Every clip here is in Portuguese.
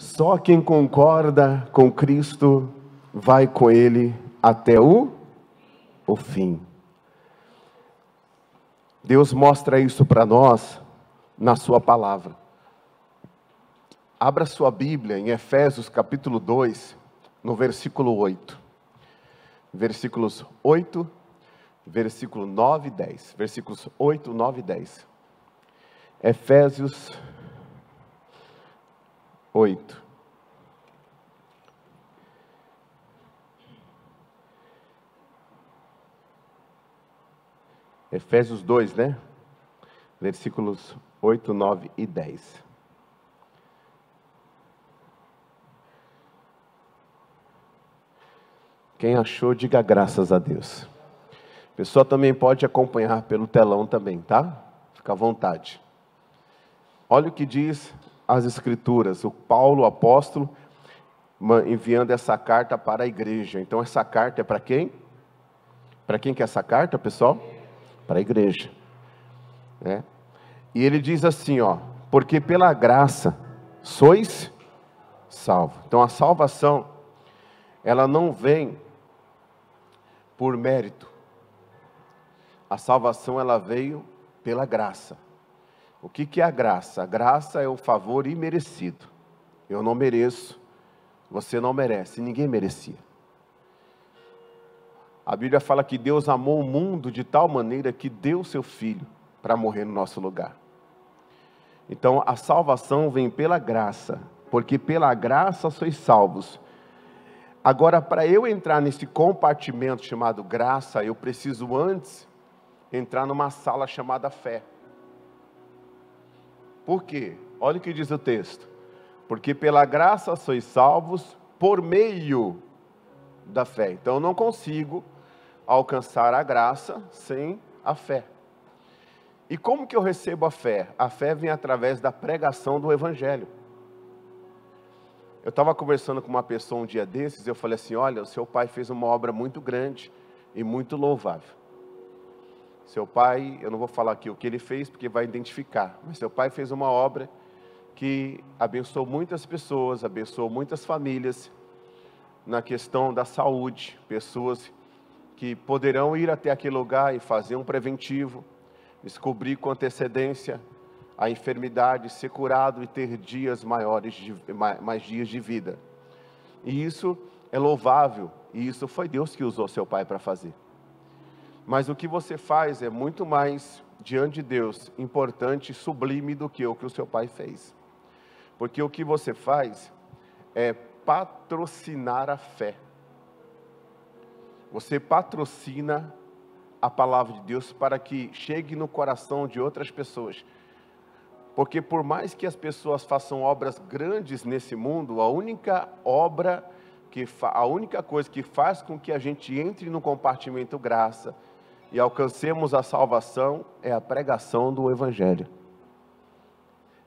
Só quem concorda com Cristo vai com Ele até o fim. Deus mostra isso para nós na sua palavra. Abra sua Bíblia em Efésios capítulo 2, no versículo 8. Versículos 8, versículo 9 e 10. Versículos 8, 9 e 10. Efésios 8. Efésios 2, né? Versículos 8, 9 e 10. Quem achou, diga graças a Deus. A pessoa também pode acompanhar pelo telão também, tá? Fica à vontade. Olha o que diz as Escrituras. O Paulo, o apóstolo, enviando essa carta para a igreja. Então essa carta é para quem? Para quem que é essa carta, pessoal? Para a igreja. Né? E ele diz assim, ó: porque pela graça sois salvos. Então a salvação, ela não vem por mérito. A salvação, ela veio pela graça. O que é a graça? A graça é o favor imerecido. Eu não mereço, você não merece, ninguém merecia. A Bíblia fala que Deus amou o mundo de tal maneira que deu seu Filho para morrer no nosso lugar. Então a salvação vem pela graça, porque pela graça sois salvos. Agora, para eu entrar nesse compartimento chamado graça, eu preciso antes entrar numa sala chamada fé. Por quê? Olha o que diz o texto. Porque pela graça sois salvos por meio da fé. Então eu não consigo alcançar a graça sem a fé. E como que eu recebo a fé? A fé vem através da pregação do Evangelho. Eu estava conversando com uma pessoa um dia desses, eu falei assim: olha, o seu pai fez uma obra muito grande e muito louvável. Seu pai, eu não vou falar aqui o que ele fez, porque vai identificar, mas seu pai fez uma obra que abençoou muitas pessoas, abençoou muitas famílias, na questão da saúde, pessoas que poderão ir até aquele lugar e fazer um preventivo, descobrir com antecedência a enfermidade, ser curado e ter dias maiores, mais dias de vida. E isso é louvável, e isso foi Deus que usou seu pai para fazer. Mas o que você faz é muito mais, diante de Deus, importante e sublime do que o seu pai fez. Porque o que você faz é patrocinar a fé. Você patrocina a palavra de Deus para que chegue no coração de outras pessoas. Porque por mais que as pessoas façam obras grandes nesse mundo, a única coisa que faz com que a gente entre no compartimento graça e alcancemos a salvação é a pregação do Evangelho.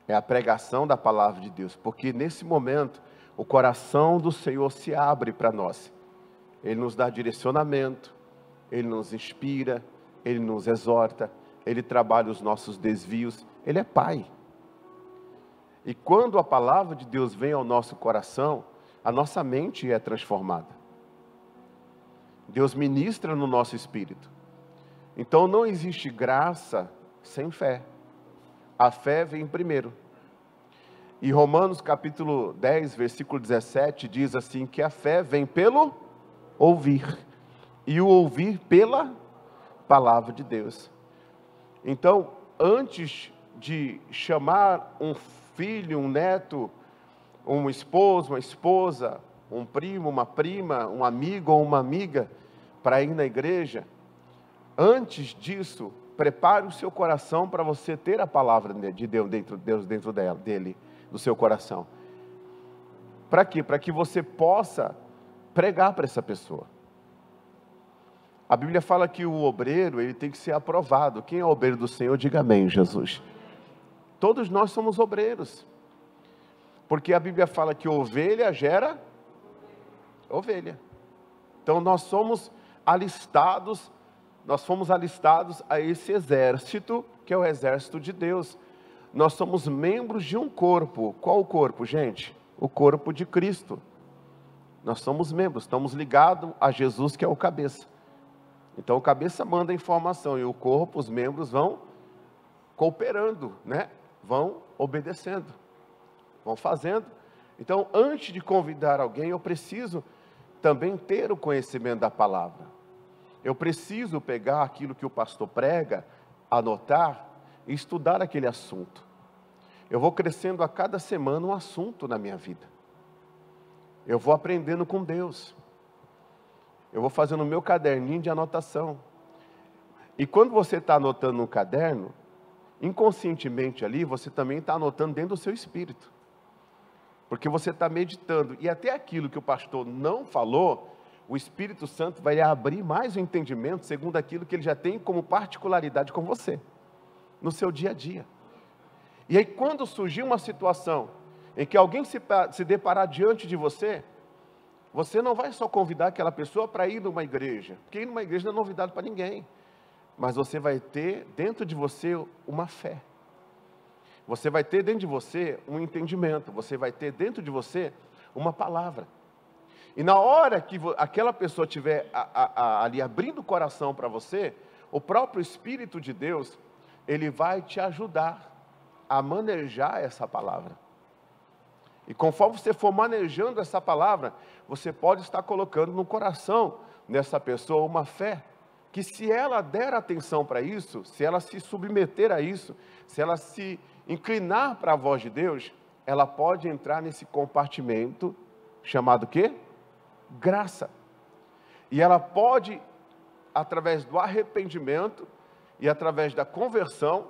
É a pregação da palavra de Deus. Porque nesse momento, o coração do Senhor se abre para nós. Ele nos dá direcionamento, Ele nos inspira, Ele nos exorta, Ele trabalha os nossos desvios, Ele é Pai. E quando a palavra de Deus vem ao nosso coração, a nossa mente é transformada. Deus ministra no nosso espírito. Então não existe graça sem fé. A fé vem primeiro. E Romanos capítulo 10, versículo 17, diz assim, que a fé vem pelo ouvir, e o ouvir pela palavra de Deus. Então, antes de chamar um filho, um neto, um esposo, uma esposa, um primo, uma prima, um amigo ou uma amiga, para ir na igreja, antes disso, prepare o seu coração para você ter a palavra de Deus dentro dele, do seu coração. Para quê? Para que você possa pregar para essa pessoa. A Bíblia fala que o obreiro, ele tem que ser aprovado. Quem é o obreiro do Senhor, diga amém, Jesus. Todos nós somos obreiros. Porque a Bíblia fala que ovelha gera ovelha. Então nós somos alistados, nós fomos alistados a esse exército, que é o exército de Deus. Nós somos membros de um corpo. Qual o corpo, gente? o corpo de Cristo. Nós somos membros, estamos ligados a Jesus, que é o cabeça. Então o cabeça manda a informação e o corpo, os membros vão cooperando, né? Vão obedecendo, vão fazendo. Então, antes de convidar alguém, eu preciso também ter o conhecimento da palavra. Eu preciso pegar aquilo que o pastor prega, anotar e estudar aquele assunto. Eu vou crescendo a cada semana um assunto na minha vida. Eu vou aprendendo com Deus. Eu vou fazendo o meu caderninho de anotação. E quando você está anotando no caderno, inconscientemente ali, você também está anotando dentro do seu espírito. Porque você está meditando. E até aquilo que o pastor não falou, o Espírito Santo vai abrir mais o entendimento, segundo aquilo que ele já tem como particularidade com você, no seu dia a dia. E aí, quando surgir uma situação em que alguém se deparar diante de você, você não vai só convidar aquela pessoa para ir numa igreja, porque ir numa igreja não é novidade para ninguém, mas você vai ter dentro de você uma fé, você vai ter dentro de você um entendimento, você vai ter dentro de você uma palavra. E na hora que aquela pessoa estiver ali abrindo o coração para você, o próprio Espírito de Deus, ele vai te ajudar a manejar essa palavra. E conforme você for manejando essa palavra, você pode estar colocando no coração dessa pessoa uma fé, que se ela der atenção para isso, se ela se submeter a isso, se ela se inclinar para a voz de Deus, ela pode entrar nesse compartimento chamado o quê? Graça. E ela pode, através do arrependimento e através da conversão,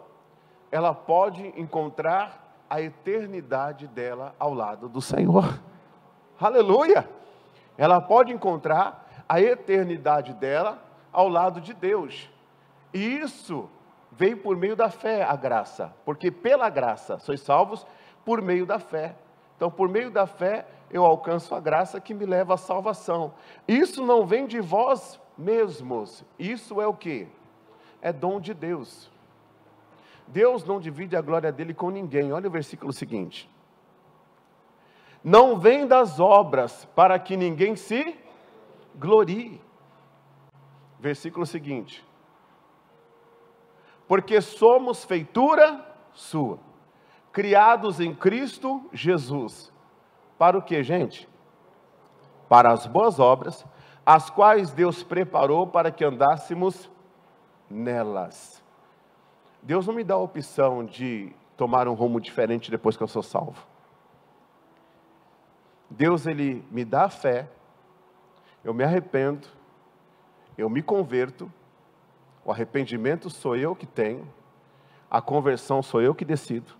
ela pode encontrar a eternidade dela ao lado do Senhor. Aleluia! Ela pode encontrar a eternidade dela ao lado de Deus. E isso veio por meio da fé, a graça. Porque pela graça sois salvos por meio da fé. Então, por meio da fé, eu alcanço a graça que me leva à salvação. Isso não vem de vós mesmos. Isso é o quê? É dom de Deus. Deus não divide a glória dele com ninguém. Olha o versículo seguinte. Não vem das obras para que ninguém se glorie. Versículo seguinte. Porque somos feitura sua, criados em Cristo Jesus. Para o que, gente? Para as boas obras, as quais Deus preparou para que andássemos nelas. Deus não me dá a opção de tomar um rumo diferente depois que eu sou salvo. Deus, ele me dá a fé, eu me arrependo, eu me converto, o arrependimento sou eu que tenho, a conversão sou eu que decido.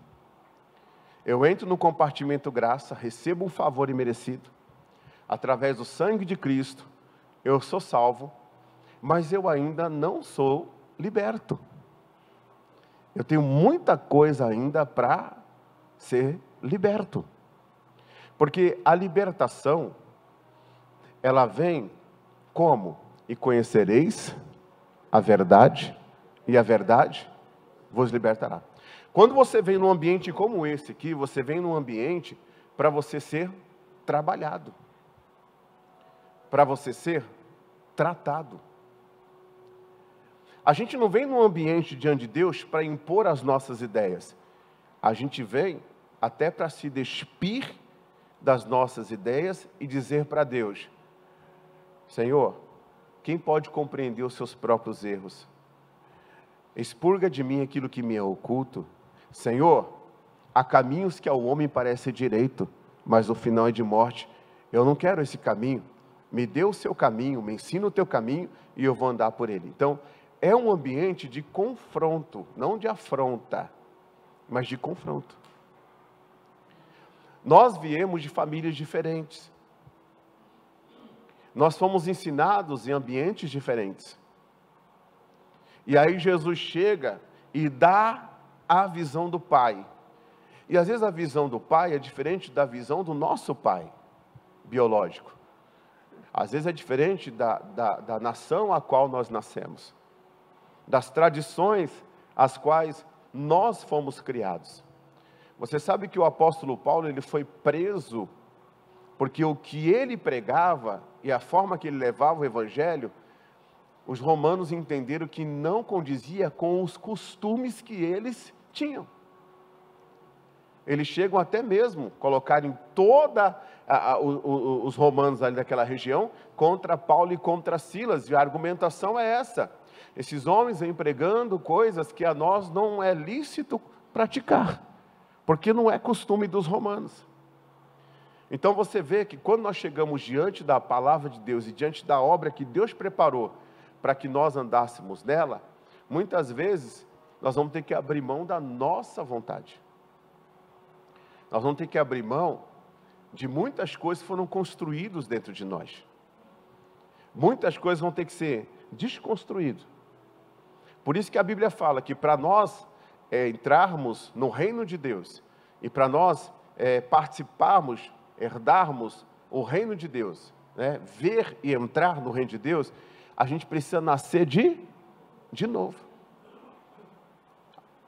Eu entro no compartimento graça, recebo um favor imerecido, através do sangue de Cristo, eu sou salvo, mas eu ainda não sou liberto. Eu tenho muita coisa ainda para ser liberto. Porque a libertação, ela vem como? E conhecereis a verdade, e a verdade vos libertará. Quando você vem num ambiente como esse aqui, você vem num ambiente para você ser trabalhado, para você ser tratado. A gente não vem num ambiente diante de Deus para impor as nossas ideias. A gente vem até para se despir das nossas ideias e dizer para Deus: Senhor, quem pode compreender os seus próprios erros? Expurga de mim aquilo que me é oculto. Senhor, há caminhos que ao homem parece direito, mas o final é de morte. Eu não quero esse caminho. Me dê o seu caminho, me ensina o teu caminho e eu vou andar por ele. Então, é um ambiente de confronto, não de afronta, mas de confronto. Nós viemos de famílias diferentes. Nós fomos ensinados em ambientes diferentes. E aí Jesus chega e dá a visão do Pai. E às vezes a visão do Pai é diferente da visão do nosso Pai biológico. Às vezes é diferente da nação a qual nós nascemos, das tradições às quais nós fomos criados. Você sabe que o apóstolo Paulo, ele foi preso Porque o que ele pregava e a forma que ele levava o evangelho, os romanos entenderam que não condizia com os costumes que eles tinham. Eles chegam até mesmo colocarem os romanos ali daquela região contra Paulo e contra Silas, e a argumentação é essa: esses homens vêm pregando coisas que a nós não é lícito praticar, porque não é costume dos romanos. Então você vê que quando nós chegamos diante da palavra de Deus e diante da obra que Deus preparou para que nós andássemos nela, muitas vezes nós vamos ter que abrir mão da nossa vontade. Nós vamos ter que abrir mão de muitas coisas que foram construídas dentro de nós. Muitas coisas vão ter que ser desconstruídas. Por isso que a Bíblia fala que para nós entrarmos no reino de Deus e para nós participarmos, herdarmos o reino de Deus, né, ver e entrar no reino de Deus, a gente precisa nascer de novo.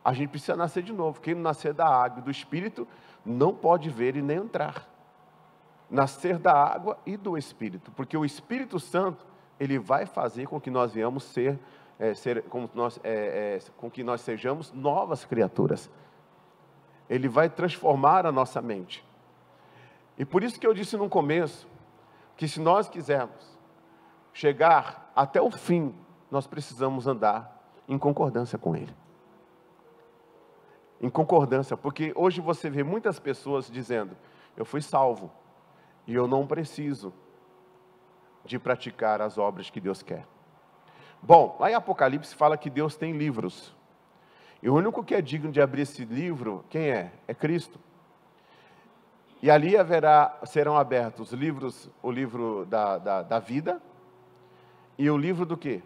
A gente precisa nascer de novo. Quem não nascer da água e do Espírito não pode ver e nem entrar. Nascer da água e do Espírito, porque o Espírito Santo, ele vai fazer com que nós venhamos com que nós sejamos novas criaturas. Ele vai transformar a nossa mente. E por isso que eu disse no começo, que se nós quisermos chegar até o fim, nós precisamos andar em concordância com Ele. Em concordância, porque hoje você vê muitas pessoas dizendo: eu fui salvo, e eu não preciso de praticar as obras que Deus quer. Bom, lá em Apocalipse fala que Deus tem livros, e o único que é digno de abrir esse livro, quem é? É Cristo. E ali serão abertos o livro da vida, e o livro do quê?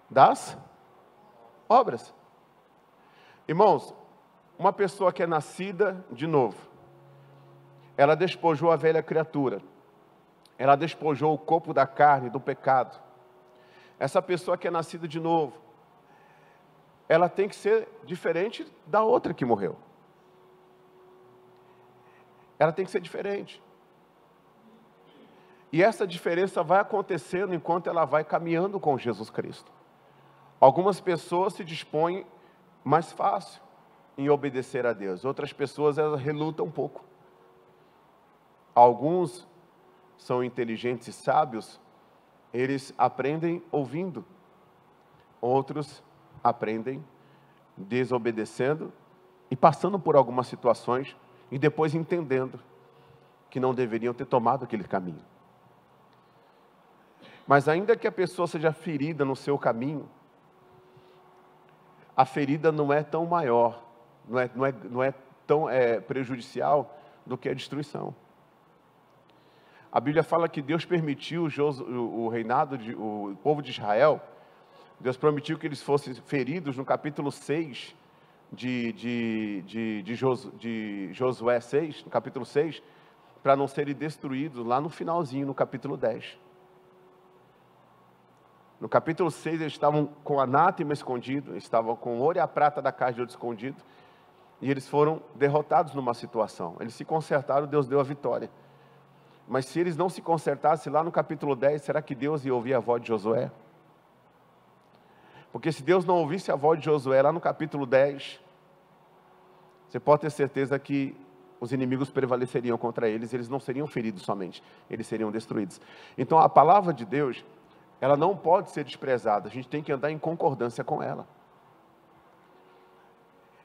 Das obras. Irmãos, uma pessoa que é nascida de novo, ela despojou a velha criatura, ela despojou o corpo da carne, do pecado. Essa pessoa que é nascida de novo, ela tem que ser diferente da outra que morreu. Ela tem que ser diferente. E essa diferença vai acontecendo enquanto ela vai caminhando com Jesus Cristo. Algumas pessoas se dispõem mais fácil em obedecer a Deus. Outras pessoas, elas relutam um pouco. Alguns são inteligentes e sábios, eles aprendem ouvindo. Outros aprendem desobedecendo e passando por algumas situações e depois entendendo que não deveriam ter tomado aquele caminho. Mas ainda que a pessoa seja ferida no seu caminho, a ferida não é tão maior, não é tão prejudicial do que a destruição. A Bíblia fala que Deus permitiu o reinado, o povo de Israel, Deus permitiu que eles fossem feridos no capítulo 6 de Josué 6, no capítulo 6, para não serem destruídos lá no finalzinho, no capítulo 10. No capítulo 6, eles estavam com anátema escondido, eles estavam com ouro e a prata da casa de ouro escondido, e eles foram derrotados numa situação. Eles se consertaram, Deus deu a vitória. Mas se eles não se consertassem lá no capítulo 10, será que Deus ia ouvir a voz de Josué? Porque se Deus não ouvisse a voz de Josué lá no capítulo 10, você pode ter certeza que os inimigos prevaleceriam contra eles, eles não seriam feridos somente, eles seriam destruídos. Então a palavra de Deus, ela não pode ser desprezada, a gente tem que andar em concordância com ela.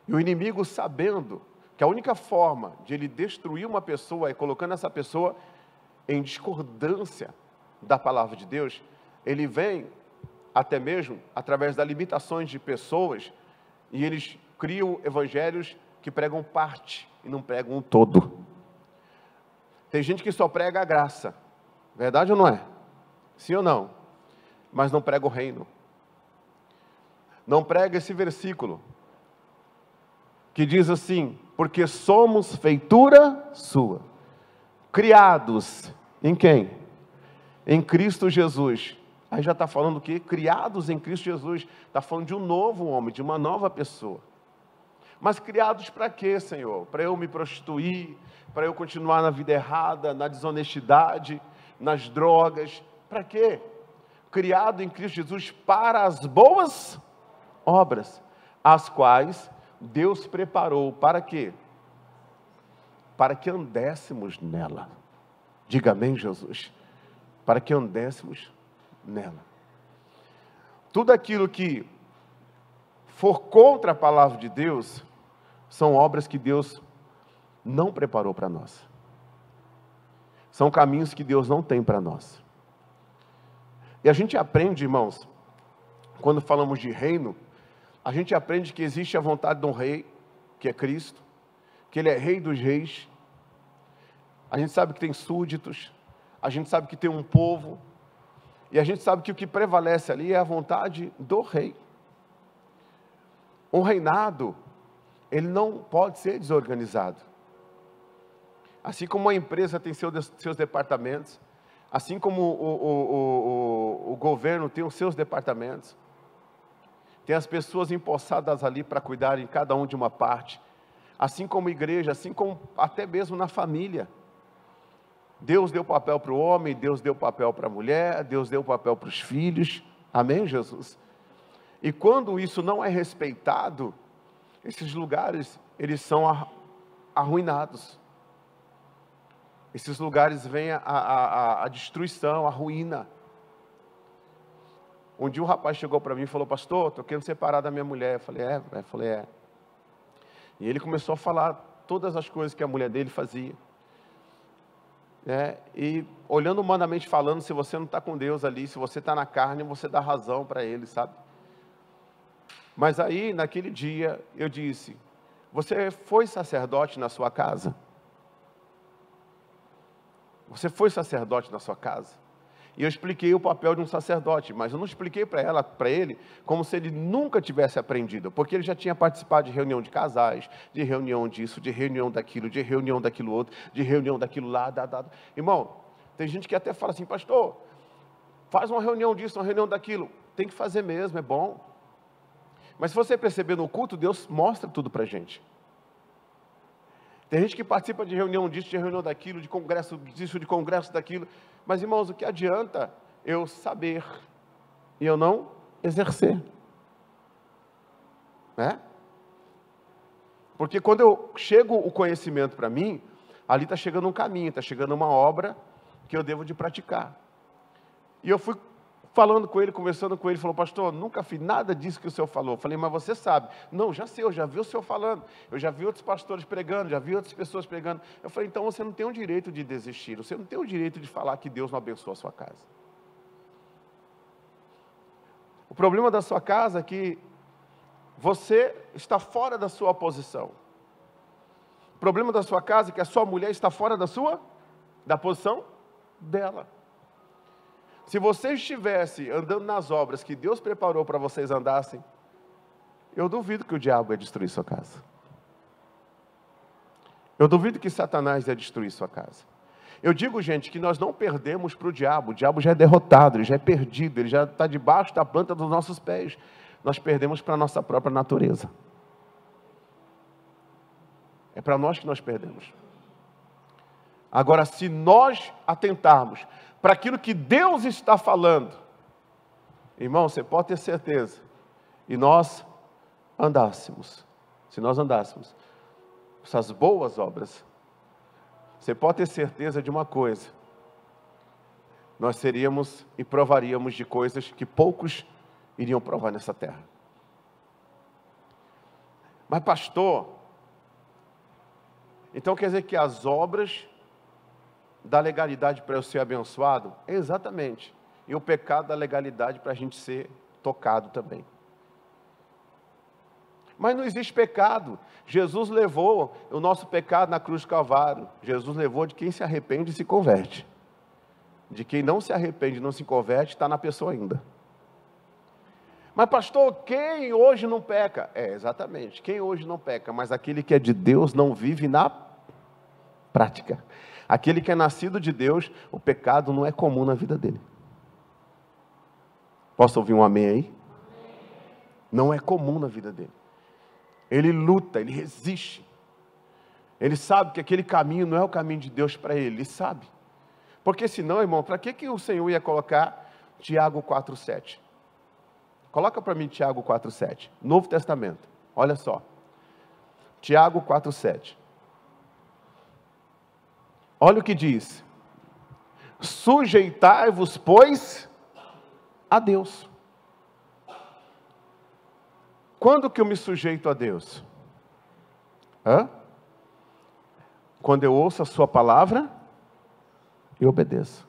E o inimigo, sabendo que a única forma de ele destruir uma pessoa é colocando essa pessoa em discordância da palavra de Deus, ele vem até mesmo através das limitações de pessoas, e eles criam evangelhos que pregam parte e não pregam um todo. Tem gente que só prega a graça, verdade ou não é? Sim ou não? Mas não prega o reino. Não prega esse versículo que diz assim: porque somos feitura sua, criados em quem? Em Cristo Jesus. Aí já está falando o quê? Criados em Cristo Jesus. Está falando de um novo homem, de uma nova pessoa. Mas criados para quê, Senhor? Para eu me prostituir, para eu continuar na vida errada, na desonestidade, nas drogas, para quê? Criado em Cristo Jesus para as boas obras, as quais Deus preparou para quê? Para que andéssemos nela. Diga amém, Jesus. Para que andéssemos nela. Tudo aquilo que for contra a palavra de Deus, são obras que Deus não preparou para nós. São caminhos que Deus não tem para nós. E a gente aprende, irmãos, quando falamos de reino, a gente aprende que existe a vontade de um rei, que é Cristo, que Ele é rei dos reis. A gente sabe que tem súditos, a gente sabe que tem um povo, e a gente sabe que o que prevalece ali é a vontade do rei. Um reinado, ele não pode ser desorganizado. Assim como uma empresa tem seus departamentos, assim como o governo tem os seus departamentos, tem as pessoas empossadas ali para cuidarem cada um de uma parte, assim como a igreja, assim como até mesmo na família. Deus deu papel para o homem, Deus deu papel para a mulher, Deus deu papel para os filhos. Amém, Jesus? E quando isso não é respeitado, esses lugares, eles são arruinados. Esses lugares vêm a destruição, a ruína. Um dia um rapaz chegou para mim e falou: pastor, estou querendo separar da minha mulher. Eu falei, é. E ele começou a falar todas as coisas que a mulher dele fazia. E olhando humanamente falando, se você não está com Deus ali, se você está na carne, você dá razão para ele, sabe? Mas aí, naquele dia, eu disse: você foi sacerdote na sua casa? Você foi sacerdote na sua casa? E eu expliquei o papel de um sacerdote, mas eu não expliquei para ele, como se ele nunca tivesse aprendido, porque ele já tinha participado de reunião de casais, de reunião disso, de reunião daquilo outro, de reunião daquilo lá. Irmão, tem gente que até fala assim: pastor, faz uma reunião disso, uma reunião daquilo. Tem que fazer mesmo, é bom. Mas se você perceber no culto, Deus mostra tudo para a gente. Tem gente que participa de reunião disso, de reunião daquilo, de congresso disso, de congresso daquilo. Mas, irmãos, o que adianta eu saber e eu não exercer? Porque quando eu chego o conhecimento para mim, ali está chegando um caminho, está chegando uma obra que eu devo de praticar. E eu fui falando com ele, conversando com ele, falou: pastor, nunca fiz nada disso que o senhor falou. Eu falei: mas você sabe? Não, já sei, eu já vi o senhor falando, eu já vi outros pastores pregando, já vi outras pessoas pregando. Eu falei: então você não tem o direito de desistir, você não tem o direito de falar que Deus não abençoa a sua casa. O problema da sua casa é que você está fora da sua posição. O problema da sua casa é que a sua mulher está fora da posição dela. Se você estivesse andando nas obras que Deus preparou para vocês andassem, eu duvido que o diabo ia destruir sua casa. Eu duvido que Satanás ia destruir sua casa. Eu digo, gente, que nós não perdemos para o diabo já é derrotado, ele já é perdido, ele já está debaixo da planta dos nossos pés. Nós perdemos para a nossa própria natureza. É para nós que nós perdemos. Agora, se nós atentarmos para aquilo que Deus está falando, irmão, você pode ter certeza, e nós andássemos, se nós andássemos essas boas obras, você pode ter certeza de uma coisa: nós seríamos e provaríamos de coisas que poucos iriam provar nessa terra. Mas pastor, então quer dizer que as obras da legalidade para eu ser abençoado? Exatamente. E o pecado da legalidade para a gente ser tocado também. Mas não existe pecado. Jesus levou o nosso pecado na cruz do Calvário. Jesus levou de quem se arrepende e se converte. De quem não se arrepende e não se converte, está na pessoa ainda. Mas pastor, quem hoje não peca? Exatamente, quem hoje não peca, mas aquele que é de Deus não vive na prática. Aquele que é nascido de Deus, o pecado não é comum na vida dele. Posso ouvir um amém aí? Não é comum na vida dele. Ele luta, ele resiste. Ele sabe que aquele caminho não é o caminho de Deus para ele sabe. Porque senão, irmão, para que o Senhor ia colocar Tiago 4,7? Coloca para mim Tiago 4,7, Novo Testamento, olha só. Tiago 4,7. Olha o que diz. Sujeitai-vos, pois, a Deus. Quando que eu me sujeito a Deus? Quando eu ouço a sua palavra e obedeço.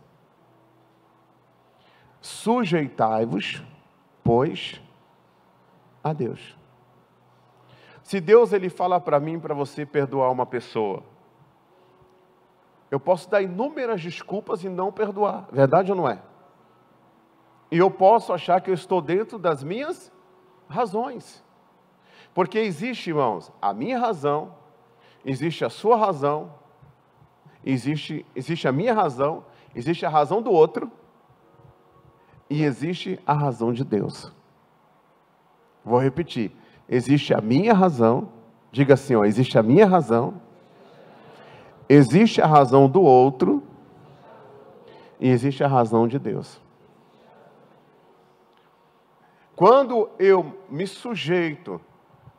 Sujeitai-vos, pois, a Deus. Se Deus ele fala para mim, para você perdoar uma pessoa, eu posso dar inúmeras desculpas e não perdoar, verdade ou não é? E eu posso achar que eu estou dentro das minhas razões, porque existe, irmãos, a minha razão, existe a sua razão, existe a minha razão, existe a razão do outro, e existe a razão de Deus. Vou repetir, existe a minha razão, diga assim, existe a minha razão, existe a razão do outro, e existe a razão de Deus. Quando eu me sujeito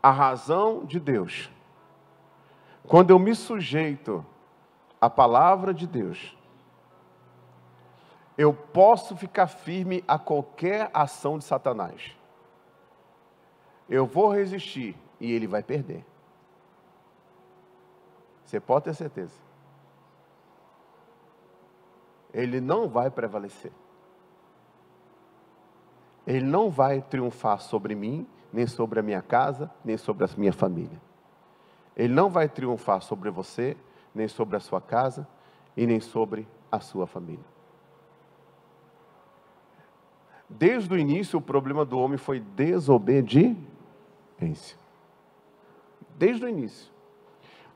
à razão de Deus, quando eu me sujeito à palavra de Deus, eu posso ficar firme a qualquer ação de Satanás. Eu vou resistir e ele vai perder. Você pode ter certeza. Ele não vai prevalecer. Ele não vai triunfar sobre mim, nem sobre a minha casa, nem sobre a minha família. Ele não vai triunfar sobre você, nem sobre a sua casa, e nem sobre a sua família. Desde o início, o problema do homem foi desobediência. Desde o início.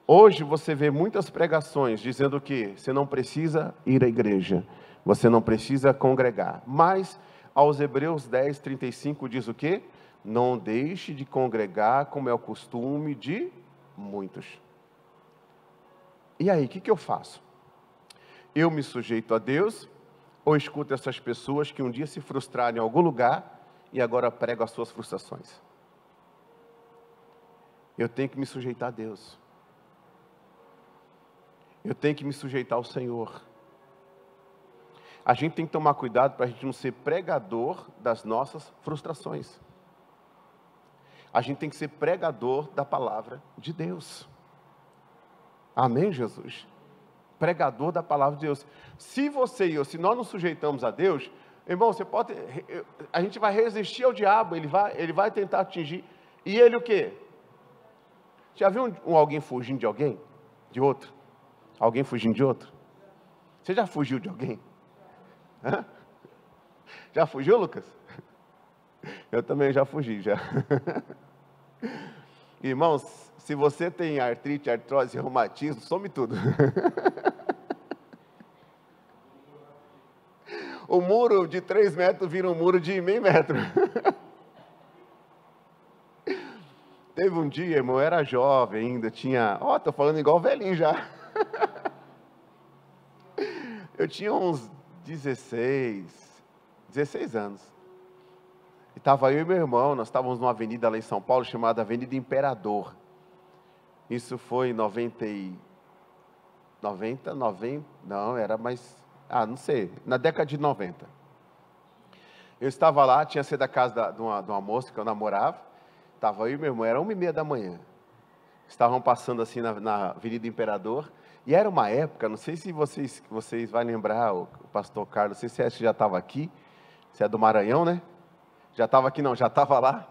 Hoje você vê muitas pregações dizendo que você não precisa ir à igreja, você não precisa congregar. Mas aos Hebreus 10, 35 diz o quê? Não deixe de congregar como é o costume de muitos. E aí, o que eu faço? Eu me sujeito a Deus ou escuto essas pessoas que um dia se frustraram em algum lugar e agora pregam as suas frustrações? Eu tenho que me sujeitar a Deus. Eu tenho que me sujeitar ao Senhor. A gente tem que tomar cuidado para a gente não ser pregador das nossas frustrações. A gente tem que ser pregador da palavra de Deus. Amém, Jesus? Pregador da palavra de Deus. Se você e eu, se nós nos sujeitamos a Deus, irmão, a gente vai resistir ao diabo, ele vai tentar atingir. E ele o quê? Já viu alguém fugindo de alguém? De outro? Alguém fugindo de outro? Você já fugiu de alguém? Hã? Já fugiu, Lucas? Eu também já fugi, já. Irmãos, se você tem artrite, artrose, reumatismo, some tudo. O muro de 3 metros vira um muro de meio metro. Teve um dia, irmão, eu era jovem ainda, tô falando igual velhinho já. Eu tinha uns 16 anos. E estava eu e meu irmão, nós estávamos numa avenida lá em São Paulo, chamada Avenida Imperador. Isso foi em 90, não, era mais, não sei, na década de 90. Eu estava lá, tinha sido da casa de uma moça que eu namorava, estava eu e meu irmão, era 1h30 da manhã. Estavam passando assim na Avenida Imperador, e era uma época, não sei se vocês vão lembrar, o pastor Carlos, não sei se já estava aqui, você é do Maranhão, né? Já estava aqui não, já estava lá.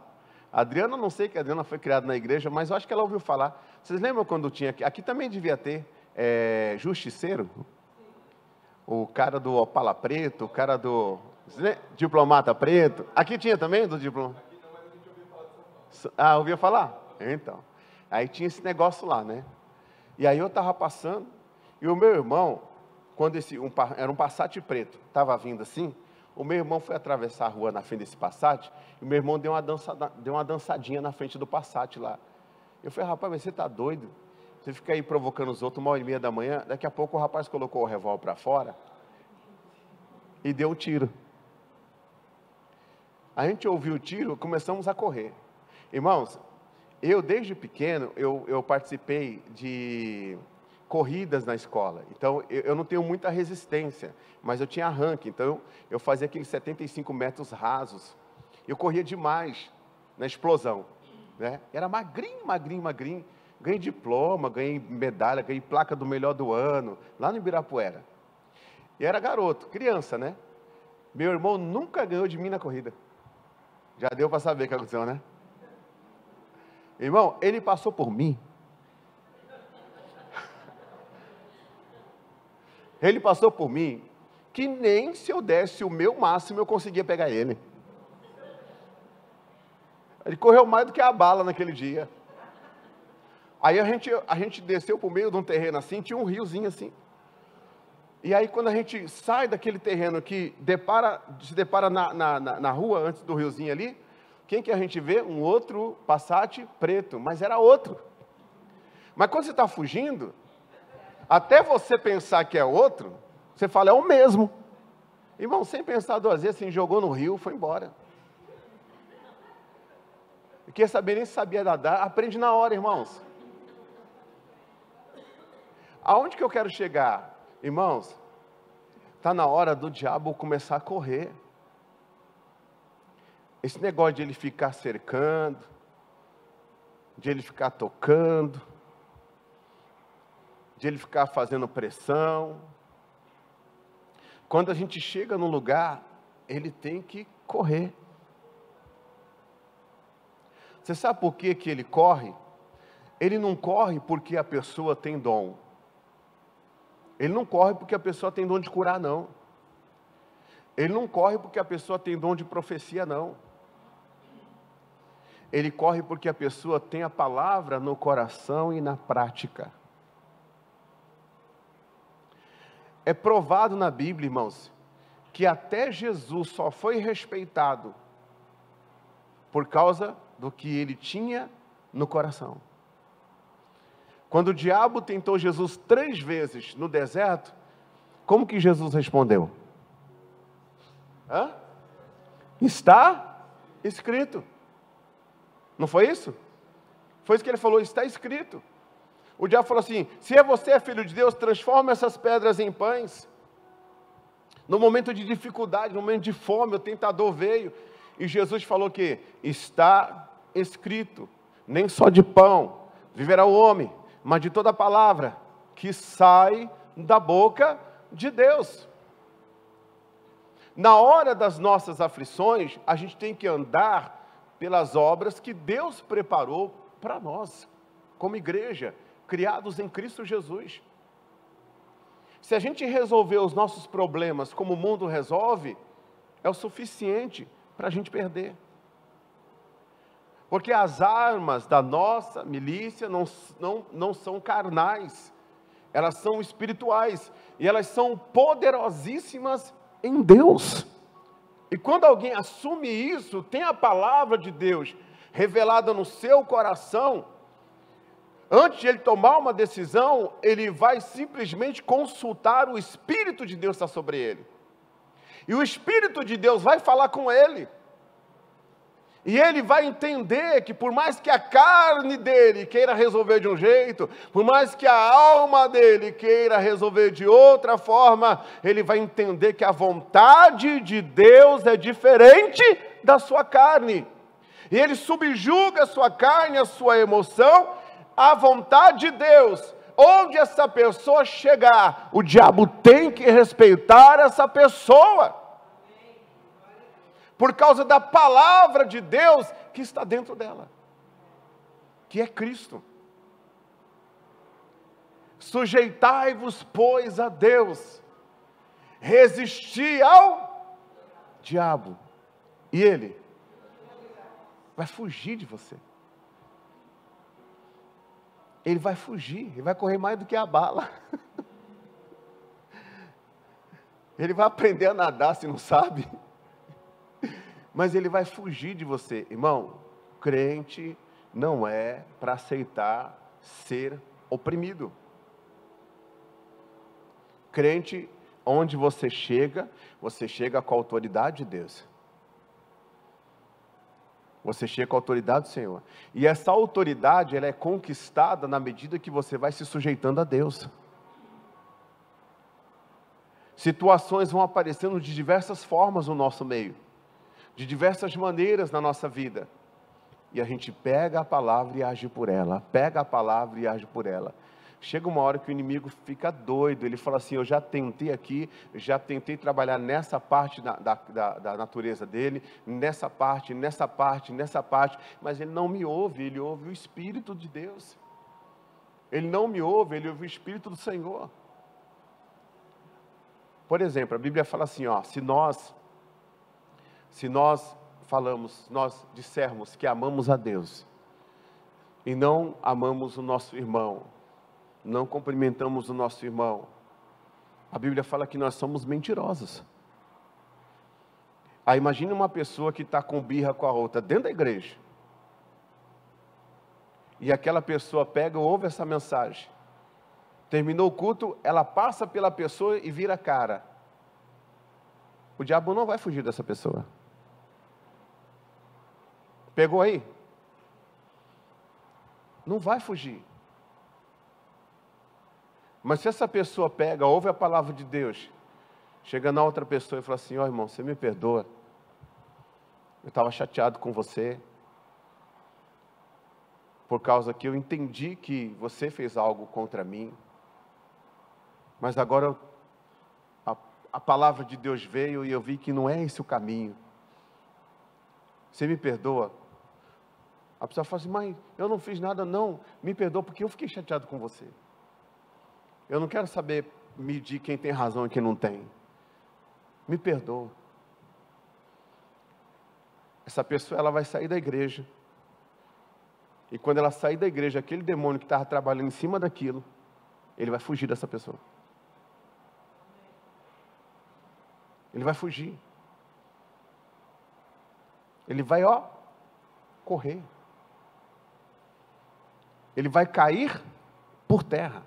A Adriana, não sei que a Adriana foi criada na igreja, mas eu acho que ela ouviu falar. Vocês lembram quando tinha aqui também devia ter justiceiro? O cara do Opala Preto, o cara do diplomata preto. Aqui tinha também do diplomata? Aqui não, mas a gente ouvia falar de São Paulo. Ouvia falar? Então. Aí tinha esse negócio lá, né? E aí eu estava passando, e o meu irmão, quando era um Passat preto, estava vindo assim, o meu irmão foi atravessar a rua na frente desse Passat, e o meu irmão deu uma dançadinha na frente do Passat lá. Eu falei, rapaz, mas você está doido? Você fica aí provocando os outros 1h30 da manhã, daqui a pouco o rapaz colocou o revólver para fora e deu um tiro. A gente ouviu o tiro, começamos a correr. Irmãos, eu desde pequeno, eu participei de corridas na escola. Então, eu não tenho muita resistência, mas eu tinha arranque. Então, eu fazia aqueles 75 metros rasos. Eu corria demais na explosão, né? Era magrinho, magrinho, magrinho. Ganhei diploma, ganhei medalha, ganhei placa do melhor do ano, lá no Ibirapuera. E era garoto, criança, né? Meu irmão nunca ganhou de mim na corrida. Já deu para saber o que aconteceu, né? Irmão, ele passou por mim. Ele passou por mim, que nem se eu desse o meu máximo eu conseguia pegar ele. Ele correu mais do que a bala naquele dia. Aí a gente desceu para o meio de um terreno assim, tinha um riozinho assim. E aí quando a gente sai daquele terreno que se depara na rua, antes do riozinho ali, quem que a gente vê? Um outro Passat preto, mas era outro. Mas quando você está fugindo, até você pensar que é outro, você fala, é o mesmo. Irmão, sem pensar duas vezes, assim, jogou no rio, foi embora. Eu queria saber, nem sabia nadar, aprende na hora, irmãos. Aonde que eu quero chegar? Irmãos, está na hora do diabo começar a correr. Esse negócio de ele ficar cercando, de ele ficar tocando, de ele ficar fazendo pressão. Quando a gente chega num lugar, ele tem que correr. Você sabe por que ele corre? Ele não corre porque a pessoa tem dom. Ele não corre porque a pessoa tem dom de curar, não. Ele não corre porque a pessoa tem dom de profecia, não. Ele corre porque a pessoa tem a palavra no coração e na prática. É provado na Bíblia, irmãos, que até Jesus só foi respeitado por causa do que ele tinha no coração. Quando o diabo tentou Jesus 3 vezes no deserto, como que Jesus respondeu? Está escrito. Não foi isso? Foi isso que ele falou, está escrito. O diabo falou assim, se você é filho de Deus, transforma essas pedras em pães. No momento de dificuldade, no momento de fome, o tentador veio. E Jesus falou que está escrito, nem só de pão viverá o homem, mas de toda a palavra que sai da boca de Deus. Na hora das nossas aflições, a gente tem que andar pelas obras que Deus preparou para nós, como igreja, criados em Cristo Jesus. Se a gente resolver os nossos problemas como o mundo resolve, é o suficiente para a gente perder. Porque as armas da nossa milícia não são carnais, elas são espirituais, e elas são poderosíssimas em Deus. E quando alguém assume isso, tem a palavra de Deus revelada no seu coração, antes de ele tomar uma decisão, ele vai simplesmente consultar o Espírito de Deus que está sobre ele. E o Espírito de Deus vai falar com ele. E ele vai entender que por mais que a carne dele queira resolver de um jeito, por mais que a alma dele queira resolver de outra forma, ele vai entender que a vontade de Deus é diferente da sua carne. E ele subjuga a sua carne, a sua emoção, à vontade de Deus. Onde essa pessoa chegar, o diabo tem que respeitar essa pessoa. Por causa da palavra de Deus que está dentro dela, que é Cristo. Sujeitai-vos, pois, a Deus, resisti ao diabo, e ele vai fugir de você. Ele vai fugir, ele vai correr mais do que a bala. Ele vai aprender a nadar se não sabe. Mas ele vai fugir de você. Irmão, crente não é para aceitar ser oprimido. Crente, onde você chega com a autoridade de Deus. Você chega com a autoridade do Senhor. E essa autoridade, ela é conquistada na medida que você vai se sujeitando a Deus. Situações vão aparecendo de diversas formas no nosso meio, de diversas maneiras na nossa vida. E a gente pega a palavra e age por ela, pega a palavra e age por ela. Chega uma hora que o inimigo fica doido, ele fala assim, eu já tentei aqui, já tentei trabalhar nessa parte da natureza dele, nessa parte, mas ele não me ouve, ele ouve o Espírito de Deus. Ele não me ouve, ele ouve o Espírito do Senhor. Por exemplo, a Bíblia fala assim, ó, se nós dissermos que amamos a Deus e não amamos o nosso irmão, não cumprimentamos o nosso irmão, a Bíblia fala que nós somos mentirosos. Aí imagine uma pessoa que está com birra com a outra dentro da igreja, e aquela pessoa pega, ouve essa mensagem, terminou o culto, ela passa pela pessoa e vira a cara. O diabo não vai fugir dessa pessoa. Pegou aí? Não vai fugir. Mas se essa pessoa pega, ouve a palavra de Deus, chega na outra pessoa e fala assim, ó irmão, você me perdoa, eu estava chateado com você, por causa que eu entendi que você fez algo contra mim, mas agora a palavra de Deus veio e eu vi que não é esse o caminho, você me perdoa? A pessoa fala assim, mãe, eu não fiz nada não, me perdoa porque eu fiquei chateado com você. Eu não quero saber medir quem tem razão e quem não tem. Me perdoa. Essa pessoa, ela vai sair da igreja. E quando ela sair da igreja, aquele demônio que estava trabalhando em cima daquilo, ele vai fugir dessa pessoa. Ele vai fugir. Ele vai, correr. Ele vai cair por terra.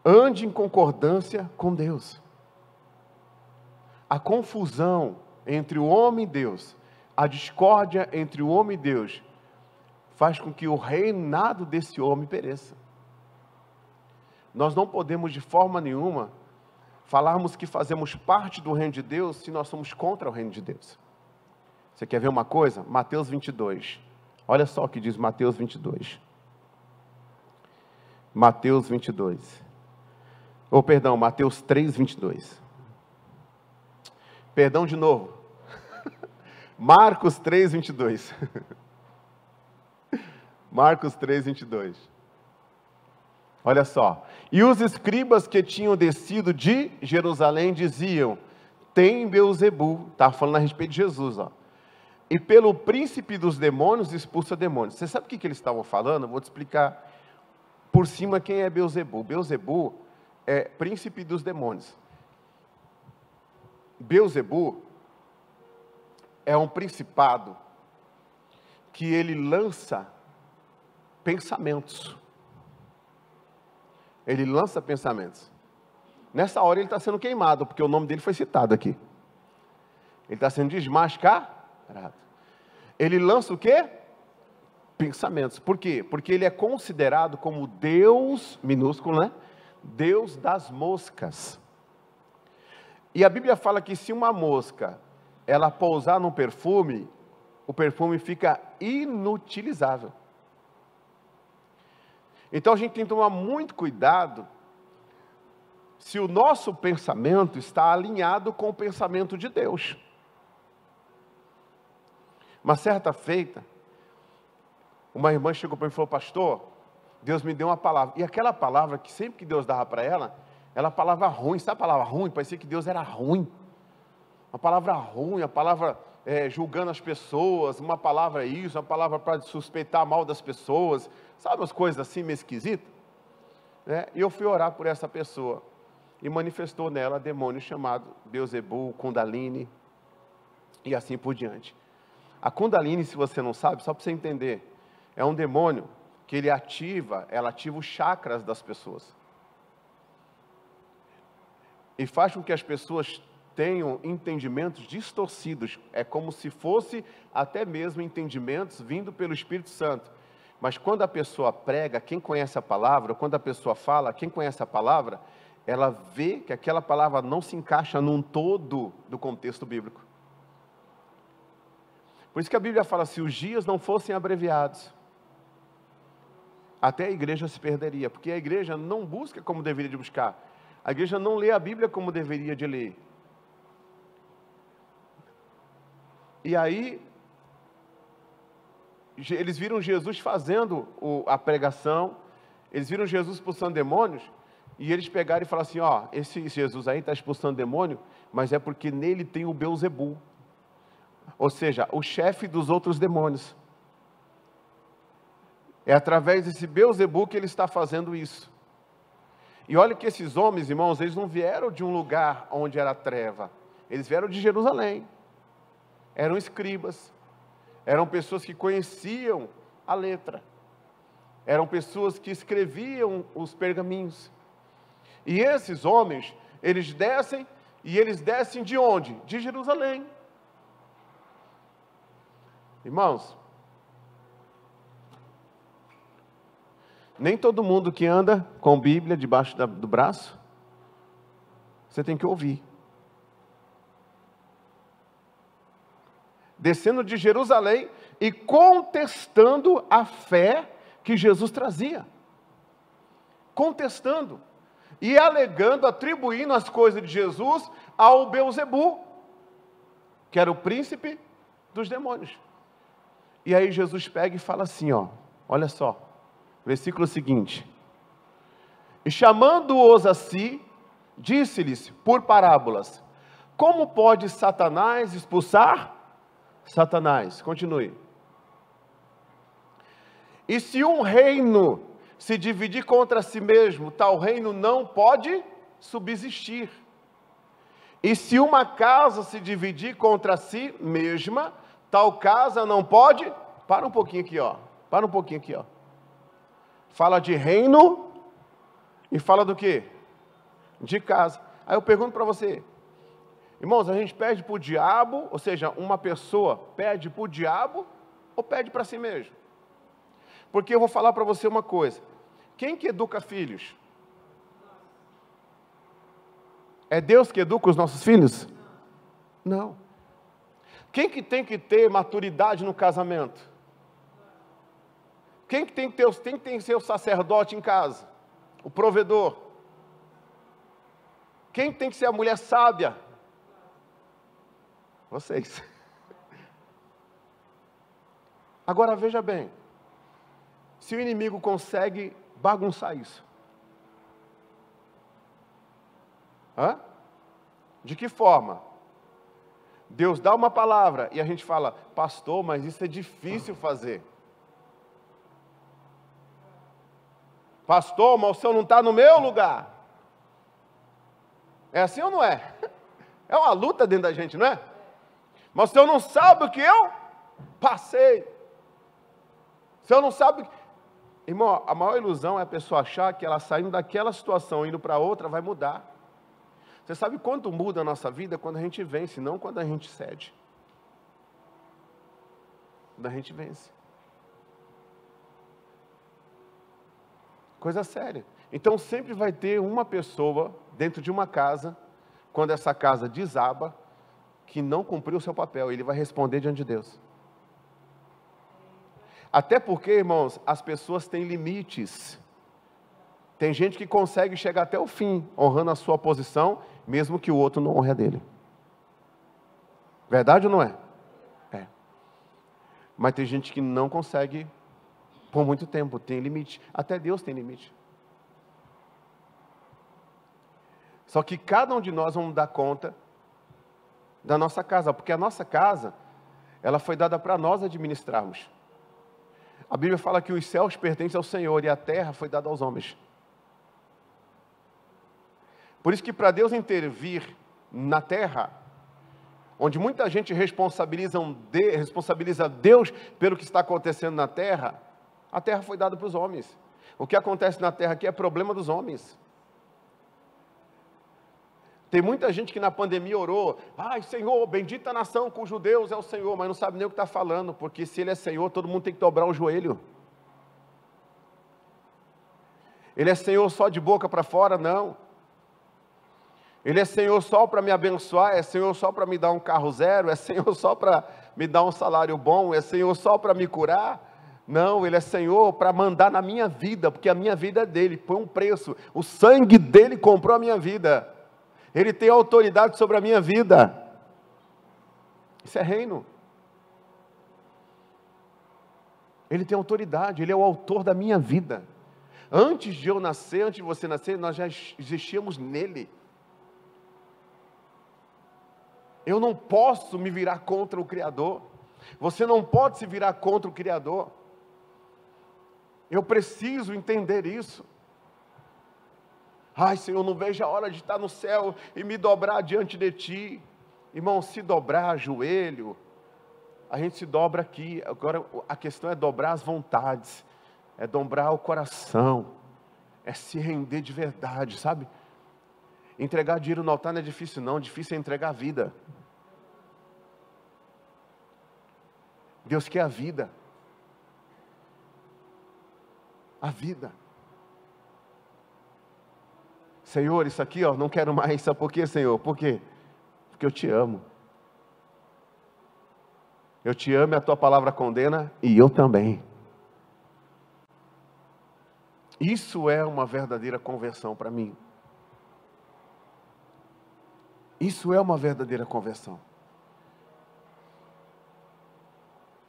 Ande em concordância com Deus. A confusão entre o homem e Deus, a discórdia entre o homem e Deus, faz com que o reinado desse homem pereça. Nós não podemos de forma nenhuma falarmos que fazemos parte do reino de Deus se nós somos contra o reino de Deus. Você quer ver uma coisa? Mateus 22. Olha só o que diz Mateus 22. Mateus 22. Mateus 3, 22. Perdão de novo. Marcos 3, 22. Marcos 3, 22. Olha só. E os escribas que tinham descido de Jerusalém diziam, tem Beelzebul, está falando a respeito de Jesus, e pelo príncipe dos demônios expulsa demônios. Você sabe o que eles estavam falando? Eu vou te explicar por cima quem é Beelzebul. Beelzebul é príncipe dos demônios. Beelzebul é um principado que ele lança pensamentos. Ele lança pensamentos. Nessa hora ele está sendo queimado, porque o nome dele foi citado aqui. Ele está sendo desmascarado. Ele lança o quê? Pensamentos. Por quê? Porque ele é considerado como Deus, minúsculo, né? Deus das moscas. E a Bíblia fala que se uma mosca, ela pousar num perfume, o perfume fica inutilizável. Então a gente tem que tomar muito cuidado se o nosso pensamento está alinhado com o pensamento de Deus. Uma certa feita, uma irmã chegou para mim e falou, pastor, Deus me deu uma palavra. E aquela palavra que sempre que Deus dava para ela, era palavra ruim. Sabe a palavra ruim? Parecia que Deus era ruim. Uma palavra ruim, uma palavra julgando as pessoas, uma palavra isso, uma palavra para suspeitar mal das pessoas. Sabe umas coisas assim meio esquisitas? E eu fui orar por essa pessoa. E manifestou nela demônio chamado Beelzebul, Kundalini, e assim por diante. A Kundalini, se você não sabe, só para você entender, é um demônio que ela ativa os chakras das pessoas. E faz com que as pessoas tenham entendimentos distorcidos. É como se fosse até mesmo entendimentos vindo pelo Espírito Santo. Mas quando a pessoa prega, quem conhece a palavra, ou quando a pessoa fala, quem conhece a palavra, ela vê que aquela palavra não se encaixa num todo do contexto bíblico. Por isso que a Bíblia fala, se os dias não fossem abreviados, até a igreja se perderia, porque a igreja não busca como deveria de buscar. A igreja não lê a Bíblia como deveria de ler. E aí, eles viram Jesus fazendo a pregação, eles viram Jesus expulsando demônios, e eles pegaram e falaram assim, ó, esse Jesus aí está expulsando demônio, mas é porque nele tem o Beelzebul, ou seja, o chefe dos outros demônios. É através desse Beelzebul que ele está fazendo isso. E olha que esses homens, irmãos, eles não vieram de um lugar onde era treva, eles vieram de Jerusalém, eram escribas, eram pessoas que conheciam a letra, eram pessoas que escreviam os pergaminhos. E esses homens, eles descem de onde? De Jerusalém. Irmãos, nem todo mundo que anda com Bíblia debaixo do braço, você tem que ouvir. Descendo de Jerusalém e contestando a fé que Jesus trazia. Contestando. E alegando, atribuindo as coisas de Jesus ao Beelzebul, que era o príncipe dos demônios. E aí Jesus pega e fala assim, ó, olha só. Versículo seguinte, e chamando-os a si, disse-lhes por parábolas, como pode Satanás expulsar Satanás? Continue. E se um reino se dividir contra si mesmo, tal reino não pode subsistir. E se uma casa se dividir contra si mesma, tal casa não pode... Para um pouquinho aqui, ó. Fala de reino e fala do quê? De casa. Aí eu pergunto para você, irmãos, a gente pede para o diabo, ou seja, uma pessoa pede para o diabo ou pede para si mesmo? Porque eu vou falar para você uma coisa, quem que educa filhos? É Deus que educa os nossos filhos? Não. Quem que tem que ter maturidade no casamento? Quem que tem que ser o sacerdote em casa? O provedor. Quem tem que ser a mulher sábia? Vocês. Agora veja bem, se o inimigo consegue bagunçar isso, de que forma? Deus dá uma palavra e a gente fala, pastor, mas isso é difícil fazer. Pastor, mas o senhor não está no meu lugar. É assim ou não é? É uma luta dentro da gente, não é? Mas o senhor não sabe o que eu passei. O senhor não sabe... Irmão, a maior ilusão é a pessoa achar que ela saindo daquela situação, indo para outra, vai mudar. Você sabe quanto muda a nossa vida quando a gente vence, não quando a gente cede. Quando a gente vence. Coisa séria. Então sempre vai ter uma pessoa dentro de uma casa, quando essa casa desaba, que não cumpriu o seu papel, ele vai responder diante de Deus. Até porque, irmãos, as pessoas têm limites. Tem gente que consegue chegar até o fim, honrando a sua posição, mesmo que o outro não honre a dele. Verdade ou não é? É. Mas tem gente que não consegue por muito tempo, tem limite. Até Deus tem limite. Só que cada um de nós vamos dar conta da nossa casa, porque a nossa casa, ela foi dada para nós administrarmos. A Bíblia fala que os céus pertencem ao Senhor e a terra foi dada aos homens. Por isso que para Deus intervir na terra, onde muita gente responsabiliza Deus pelo que está acontecendo na terra, a terra foi dada para os homens. O que acontece na terra aqui é problema dos homens. Tem muita gente que na pandemia orou, ai Senhor, bendita a nação cujo Deus é o Senhor, mas não sabe nem o que está falando, porque se Ele é Senhor, todo mundo tem que dobrar o joelho. Ele é Senhor só de boca para fora? Não. Ele é Senhor só para me abençoar, é Senhor só para me dar um carro zero, é Senhor só para me dar um salário bom, é Senhor só para me curar? Não, Ele é Senhor para mandar na minha vida, porque a minha vida é dEle, põe um preço, o sangue dEle comprou a minha vida. Ele tem autoridade sobre a minha vida. Isso é reino. Ele tem autoridade, Ele é o autor da minha vida. Antes de eu nascer, antes de você nascer, nós já existíamos nele. Eu não posso me virar contra o Criador. Você não pode se virar contra o Criador. Eu preciso entender isso. Ai Senhor, não vejo a hora de estar no céu e me dobrar diante de Ti. Irmão, se dobrar joelho, a gente se dobra aqui. Agora a questão é dobrar as vontades, é dobrar o coração, é se render de verdade, sabe? Entregar dinheiro no altar não é difícil não, difícil é entregar a vida. Deus quer a vida. A vida. Senhor, isso aqui, não quero mais. Sabe por quê, Senhor? Por quê? Porque eu te amo. Eu te amo e a tua palavra condena, e eu também. Isso é uma verdadeira conversão para mim. Isso é uma verdadeira conversão.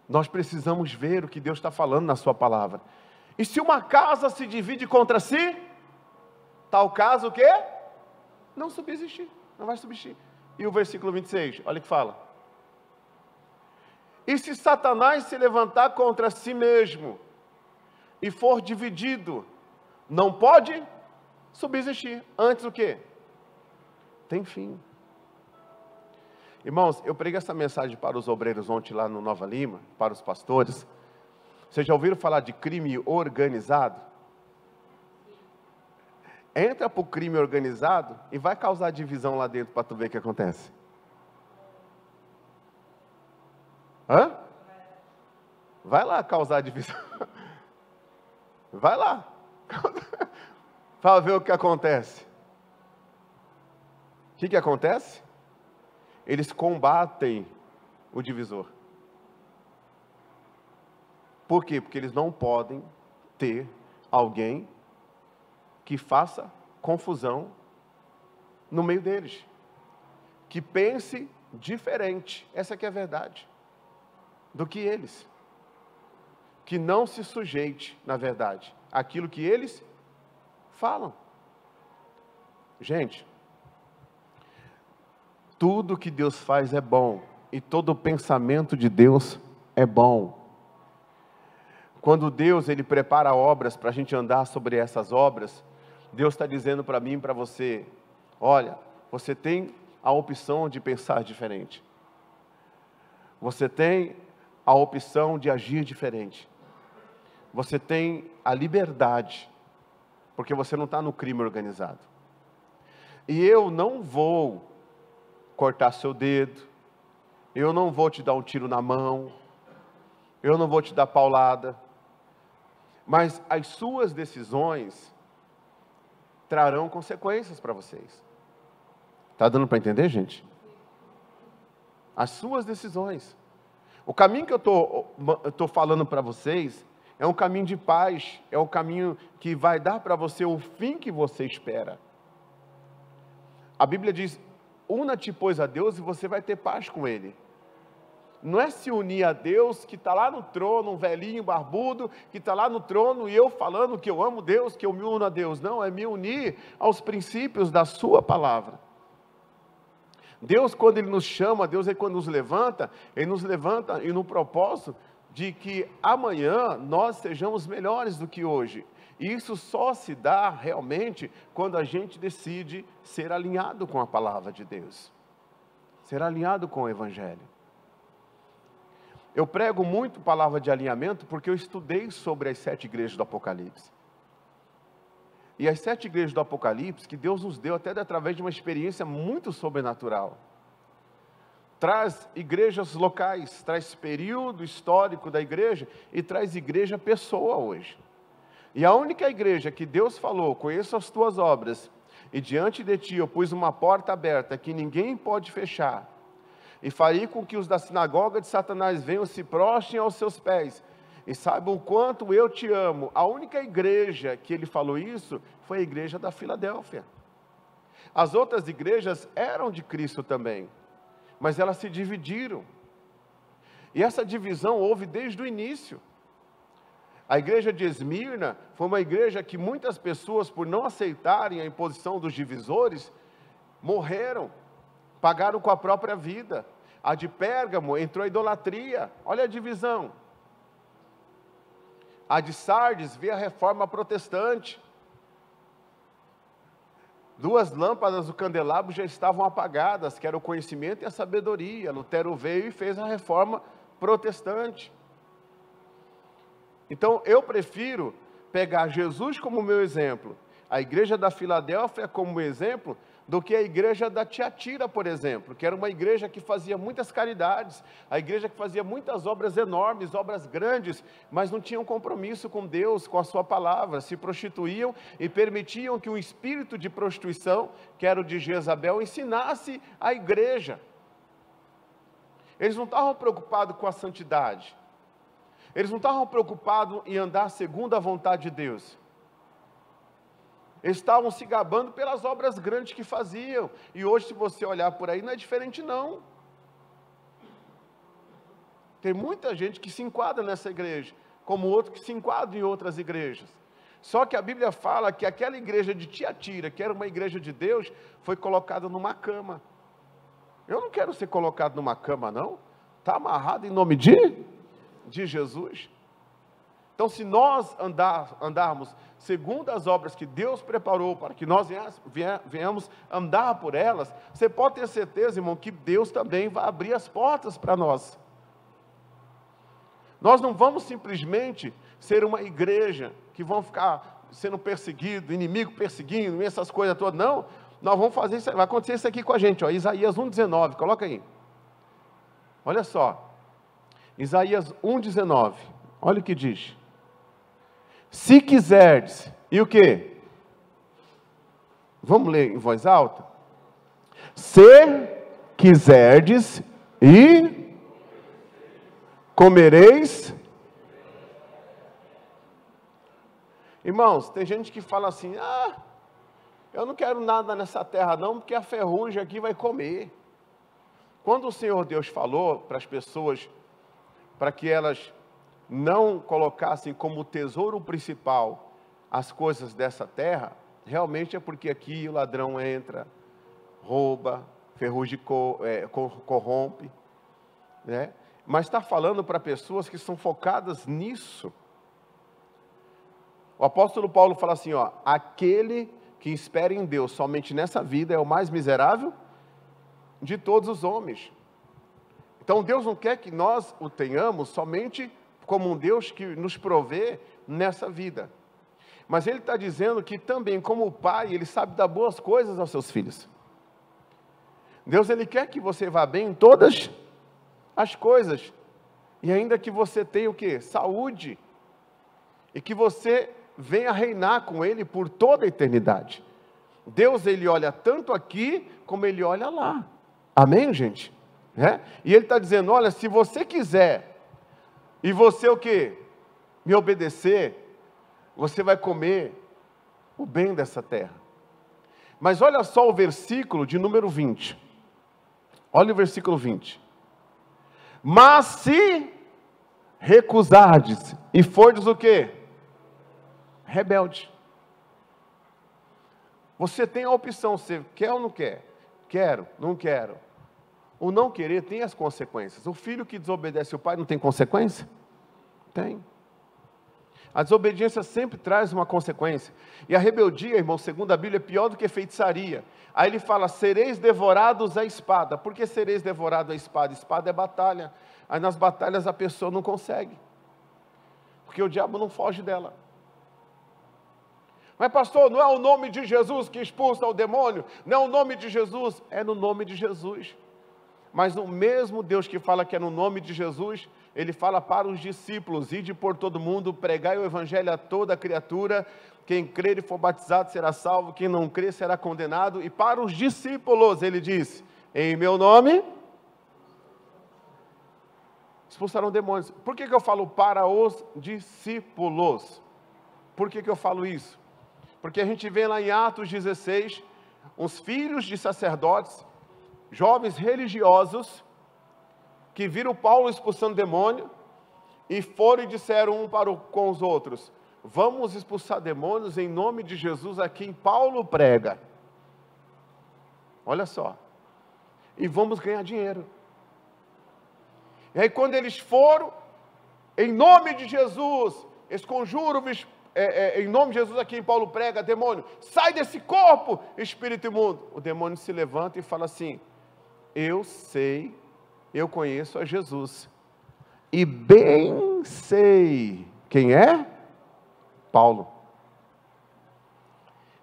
Nós precisamos ver o que Deus está falando na sua palavra. E se uma casa se divide contra si, tal caso o quê? Não subsistir, não vai subsistir. E o versículo 26, olha o que fala. E se Satanás se levantar contra si mesmo, e for dividido, não pode subsistir. Antes o quê? Tem fim. Irmãos, eu preguei essa mensagem para os obreiros ontem lá no Nova Lima, para os pastores. Vocês já ouviram falar de crime organizado? Entra para o crime organizado e vai causar divisão lá dentro para tu ver o que acontece. Hã? Vai lá causar divisão. Vai lá. Para ver o que acontece. O que acontece? Eles combatem o divisor. Por quê? Porque eles não podem ter alguém que faça confusão no meio deles. Que pense diferente, essa que é a verdade, do que eles. Que não se sujeite, na verdade, àquilo que eles falam. Gente, tudo que Deus faz é bom, e todo o pensamento de Deus é bom. Quando Deus, Ele prepara obras para a gente andar sobre essas obras, Deus está dizendo para mim e para você, olha, você tem a opção de pensar diferente. Você tem a opção de agir diferente. Você tem a liberdade, porque você não está no crime organizado. E eu não vou cortar seu dedo, eu não vou te dar um tiro na mão, eu não vou te dar paulada, mas as suas decisões trarão consequências para vocês. Está dando para entender, gente? As suas decisões. O caminho que eu estou falando para vocês é um caminho de paz, é um caminho que vai dar para você o fim que você espera. A Bíblia diz, una-te, pois, a Deus e você vai ter paz com Ele. Não é se unir a Deus, que está lá no trono, um velhinho barbudo, que está lá no trono, e eu falando que eu amo Deus, que eu me uno a Deus. Não, é me unir aos princípios da sua palavra. Deus, quando Ele nos chama, Deus, quando nos levanta, Ele nos levanta e no propósito de que amanhã nós sejamos melhores do que hoje. E isso só se dá realmente quando a gente decide ser alinhado com a palavra de Deus. ser alinhado com o Evangelho. Eu prego muito palavra de alinhamento porque eu estudei sobre as 7 igrejas do Apocalipse. E as 7 igrejas do Apocalipse, que Deus nos deu até através de uma experiência muito sobrenatural. Traz igrejas locais, traz período histórico da igreja e traz igreja pessoa hoje. E a única igreja que Deus falou, conheço as tuas obras, e diante de ti eu pus uma porta aberta que ninguém pode fechar, e farei com que os da sinagoga de Satanás venham se prostrem aos seus pés, e saibam o quanto eu te amo. A única igreja que ele falou isso, foi a igreja da Filadélfia. As outras igrejas eram de Cristo também, mas elas se dividiram, e essa divisão houve desde o início. A igreja de Esmirna foi uma igreja que muitas pessoas, por não aceitarem a imposição dos divisores, morreram, pagaram com a própria vida. A de Pérgamo entrou a idolatria, olha a divisão. A de Sardes veio a reforma protestante. 2 lâmpadas do candelabro já estavam apagadas, que era o conhecimento e a sabedoria. Lutero veio e fez a reforma protestante. Então, eu prefiro pegar Jesus como meu exemplo, a igreja da Filadélfia como exemplo, do que a igreja da Tiatira, por exemplo, que era uma igreja que fazia muitas caridades, a igreja que fazia muitas obras enormes, obras grandes, mas não tinham compromisso com Deus, com a sua palavra, se prostituíam e permitiam que o espírito de prostituição, que era o de Jezabel, ensinasse a igreja. Eles não estavam preocupados com a santidade, eles não estavam preocupados em andar segundo a vontade de Deus. Eles estavam se gabando pelas obras grandes que faziam. E hoje, se você olhar por aí, não é diferente não. Tem muita gente que se enquadra nessa igreja, como outro que se enquadra em outras igrejas. Só que a Bíblia fala que aquela igreja de Tiatira, que era uma igreja de Deus, foi colocada numa cama. Eu não quero ser colocado numa cama, não. Está amarrado em nome de Jesus. Então, se nós andarmos segundo as obras que Deus preparou para que nós venhamos andar por elas, você pode ter certeza, irmão, que Deus também vai abrir as portas para nós. Nós não vamos simplesmente ser uma igreja que vão ficar sendo perseguido, inimigo perseguindo, essas coisas todas, não. Nós vamos fazer isso, vai acontecer isso aqui com a gente, ó, Isaías 1,19, coloca aí. Olha só, Isaías 1,19, olha o que diz. Se quiserdes, e o que? Vamos ler em voz alta? Se quiserdes e comereis. Irmãos, tem gente que fala assim, eu não quero nada nessa terra não, porque a ferrugem aqui vai comer. Quando o Senhor Deus falou para as pessoas, para que elas não colocassem como tesouro principal as coisas dessa terra, realmente é porque aqui o ladrão entra, rouba, ferrugem corrompe, né? Mas está falando para pessoas que são focadas nisso. O apóstolo Paulo fala assim, ó, aquele que espera em Deus somente nessa vida é o mais miserável de todos os homens. Então Deus não quer que nós o tenhamos somente como um Deus que nos provê nessa vida. Mas Ele está dizendo que também, como o Pai, Ele sabe dar boas coisas aos seus filhos. Deus, Ele quer que você vá bem em todas as coisas. E ainda que você tenha o quê? Saúde. E que você venha reinar com Ele por toda a eternidade. Deus, Ele olha tanto aqui, como Ele olha lá. Amém, gente? E Ele está dizendo, olha, se você quiser... E você o quê? Me obedecer, você vai comer o bem dessa terra. Mas olha só o versículo de número 20. Olha o versículo 20. Mas se recusardes e fordes o quê? Rebelde. Você tem a opção, você quer ou não quer? Quero, não quero. O não querer tem as consequências. O filho que desobedece o pai não tem consequência? Tem. A desobediência sempre traz uma consequência. E a rebeldia, irmão, segundo a Bíblia, é pior do que feitiçaria. Aí ele fala, sereis devorados à espada. Por que sereis devorados à espada? Espada é batalha. Aí nas batalhas a pessoa não consegue. Porque o diabo não foge dela. Mas pastor, não é o nome de Jesus que expulsa o demônio? Não é o nome de Jesus? É no nome de Jesus. Mas o mesmo Deus que fala que é no nome de Jesus, Ele fala para os discípulos, ide por todo mundo, pregai o evangelho a toda criatura, quem crer e for batizado será salvo, quem não crer será condenado. E para os discípulos, Ele disse, em meu nome, expulsarão demônios. Por que eu falo para os discípulos? Por que eu falo isso? Porque a gente vê lá em Atos 16, uns filhos de sacerdotes, jovens religiosos, que viram Paulo expulsando demônio, e foram e disseram um com os outros, vamos expulsar demônios em nome de Jesus a quem Paulo prega. Olha só. E vamos ganhar dinheiro. E aí quando eles foram, em nome de Jesus, eles conjuram em nome de Jesus a quem Paulo prega, demônio, sai desse corpo, espírito imundo. O demônio se levanta e fala assim, eu sei, eu conheço a Jesus, e bem sei, quem é? Paulo.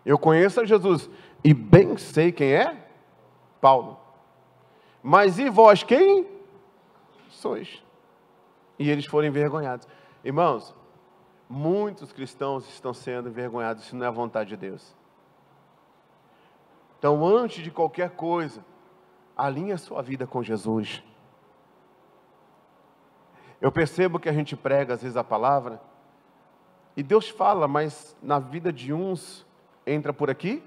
Eu conheço a Jesus, e bem sei quem é? Paulo. Mas e vós quem sois? E eles foram envergonhados. Irmãos, muitos cristãos estão sendo envergonhados, isso não é a vontade de Deus. Então, antes de qualquer coisa, alinhe a sua vida com Jesus. Eu percebo que a gente prega às vezes a palavra, e Deus fala, mas na vida de uns, entra por aqui,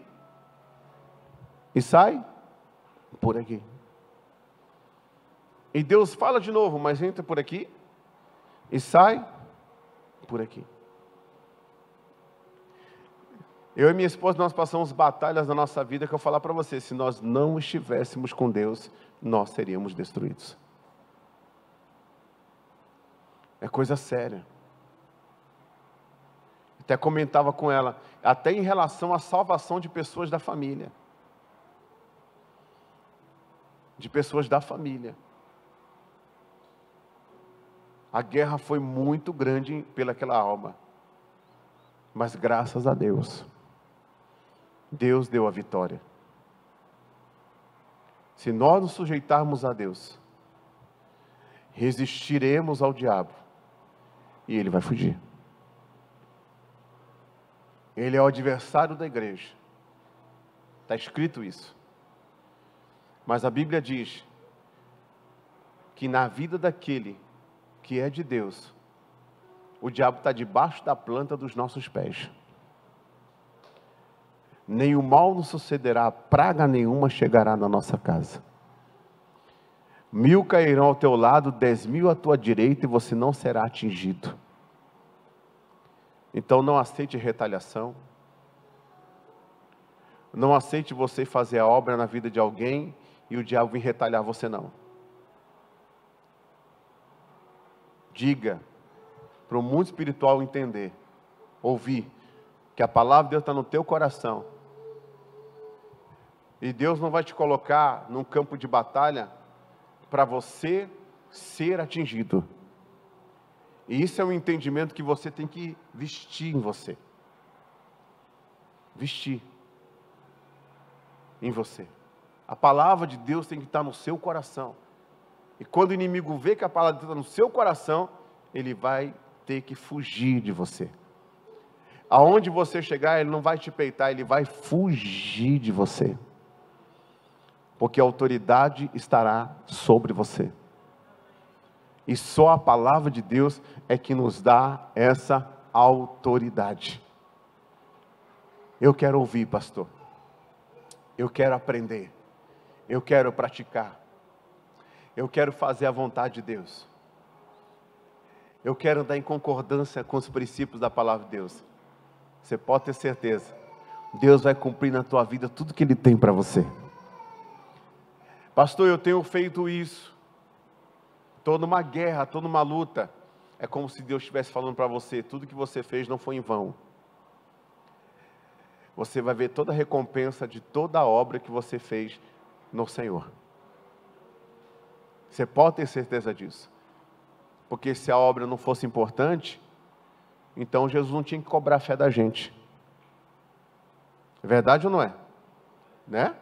e sai por aqui. E Deus fala de novo, mas entra por aqui, e sai por aqui. Eu e minha esposa, nós passamos batalhas na nossa vida que eu vou falar para você, se nós não estivéssemos com Deus, nós seríamos destruídos. É coisa séria. Até comentava com ela, até em relação à salvação de pessoas da família. De pessoas da família. A guerra foi muito grande pelaquela alma. Mas graças a Deus, Deus deu a vitória. Se nós nos sujeitarmos a Deus, resistiremos ao diabo, e ele vai fugir. Ele é o adversário da igreja. Está escrito isso. Mas a Bíblia diz que na vida daquele que é de Deus, o diabo está debaixo da planta dos nossos pés. Nem o mal nos sucederá, praga nenhuma chegará na nossa casa. 1000 cairão ao teu lado, 10.000 à tua direita, e você não será atingido. Então não aceite retaliação. Não aceite você fazer a obra na vida de alguém e o diabo vir retalhar você, não. Diga para o mundo espiritual entender, ouvir, que a palavra de Deus está no teu coração. E Deus não vai te colocar num campo de batalha para você ser atingido. E isso é um entendimento que você tem que vestir em você. Vestir em você. A palavra de Deus tem que estar no seu coração. E quando o inimigo vê que a palavra de Deus está no seu coração, ele vai ter que fugir de você. Aonde você chegar, ele não vai te peitar, ele vai fugir de você. Porque a autoridade estará sobre você. E só a palavra de Deus é que nos dá essa autoridade. Eu quero ouvir, pastor. Eu quero aprender. Eu quero praticar. Eu quero fazer a vontade de Deus. Eu quero andar em concordância com os princípios da palavra de Deus. Você pode ter certeza. Deus vai cumprir na tua vida tudo que Ele tem para você. Pastor, eu tenho feito isso. Estou numa guerra, estou numa luta. é como se Deus estivesse falando para você: tudo que você fez não foi em vão. Você vai ver toda a recompensa de toda a obra que você fez no Senhor. Você pode ter certeza disso. Porque se a obra não fosse importante, então Jesus não tinha que cobrar a fé da gente. É verdade ou não é? Né?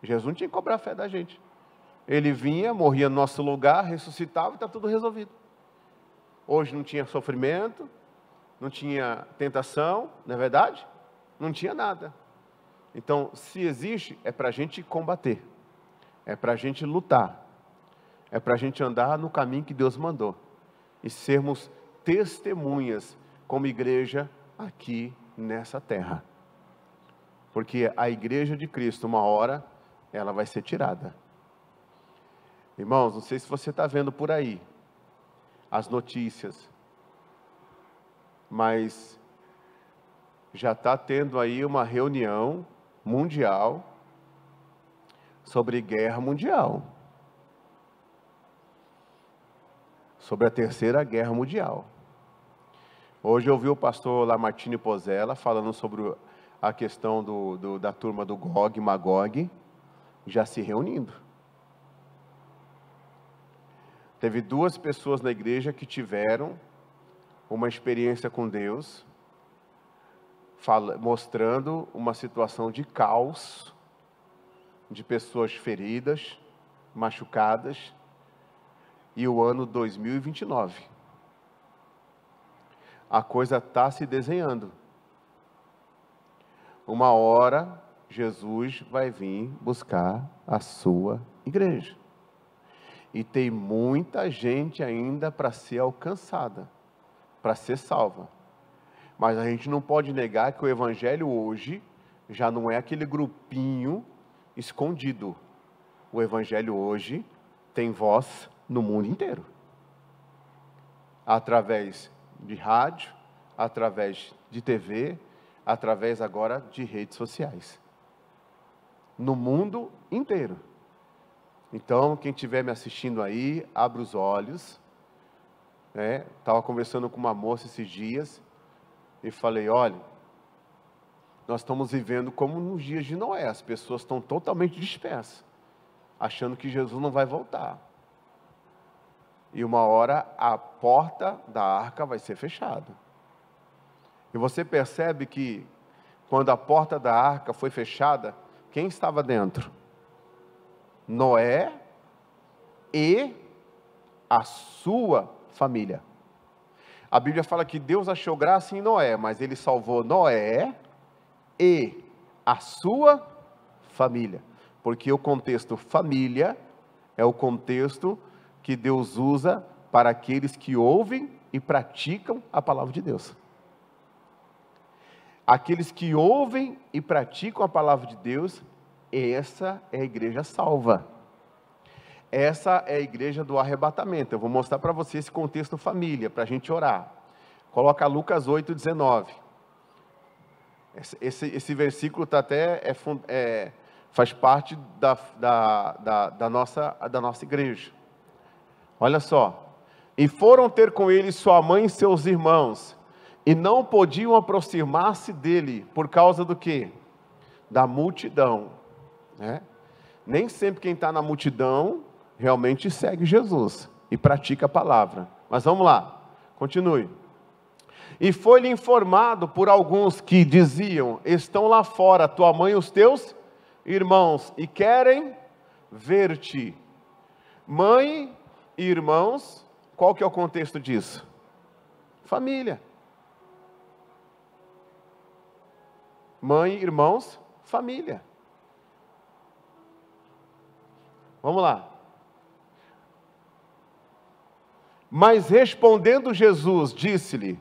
Jesus não tinha que cobrar a fé da gente. Ele vinha, morria no nosso lugar, ressuscitava e está tudo resolvido. Hoje não tinha sofrimento, não tinha tentação, não é verdade? Não tinha nada. Então, se existe, é para a gente combater. É para a gente lutar. É para a gente andar no caminho que Deus mandou. E sermos testemunhas como igreja aqui nessa terra. Porque a igreja de Cristo, uma hora, ela vai ser tirada. Irmãos, não sei se você está vendo por aí as notícias, mas já está tendo aí uma reunião mundial sobre guerra mundial. Sobre a terceira guerra mundial. Hoje eu ouvi o pastor Lamartine Pozella falando sobre a questão da turma do Gog e Magog, já se reunindo. Teve 2 pessoas na igreja que tiveram uma experiência com Deus, mostrando uma situação de caos, de pessoas feridas, machucadas, e o ano 2029. A coisa está se desenhando. Uma hora, Jesus vai vir buscar a sua igreja. E tem muita gente ainda para ser alcançada, para ser salva. Mas a gente não pode negar que o evangelho hoje já não é aquele grupinho escondido. O evangelho hoje tem voz no mundo inteiro. Através de rádio, através de TV, através agora de redes sociais. No mundo inteiro. Então, quem estiver me assistindo aí, abra os olhos. Estava conversando com uma moça esses dias e falei: olha, nós estamos vivendo como nos dias de Noé. As pessoas estão totalmente dispersas, achando que Jesus não vai voltar. E uma hora a porta da arca vai ser fechada. E você percebe que quando a porta da arca foi fechada, quem estava dentro? Noé e a sua família. A Bíblia fala que Deus achou graça em Noé, mas Ele salvou Noé e a sua família. Porque o contexto família é o contexto que Deus usa para aqueles que ouvem e praticam a palavra de Deus. Aqueles que ouvem e praticam a palavra de Deus, essa é a igreja salva. Essa é a igreja do arrebatamento. Eu vou mostrar para você esse contexto família, para a gente orar. Coloca Lucas 8:19. Esse versículo tá até, faz parte da nossa igreja. Olha só. E foram ter com ele sua mãe e seus irmãos, e não podiam aproximar-se dele, por causa do quê? Da multidão. Nem sempre quem está na multidão realmente segue Jesus e pratica a palavra. Mas vamos lá, continue. E foi-lhe informado por alguns que diziam: estão lá fora tua mãe e os teus irmãos, e querem ver-te. Mãe e irmãos, qual que é o contexto disso? Família. Mãe, irmãos, família. Vamos lá. Mas respondendo Jesus, disse-lhe: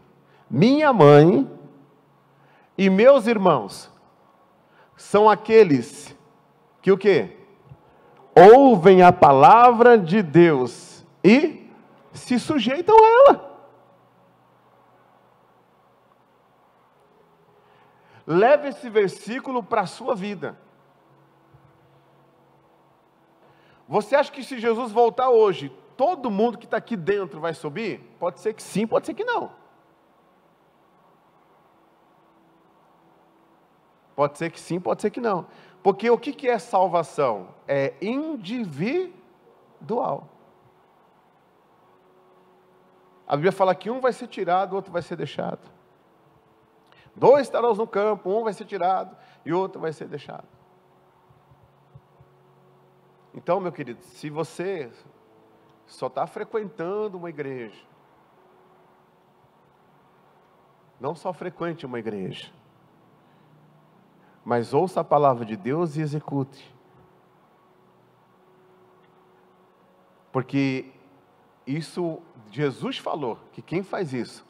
minha mãe e meus irmãos são aqueles que o quê? Ouvem a palavra de Deus e se sujeitam a ela. Leve esse versículo para a sua vida. Você acha que se Jesus voltar hoje, todo mundo que está aqui dentro vai subir? Pode ser que sim, pode ser que não. Pode ser que sim, pode ser que não. Porque o que é salvação? É individual. A Bíblia fala que um vai ser tirado, o outro vai ser deixado. 2 estarão no campo, um vai ser tirado e o outro vai ser deixado. Então, meu querido, se você só está frequentando uma igreja, não só frequente uma igreja, mas ouça a palavra de Deus e execute. Porque isso, Jesus falou, que quem faz isso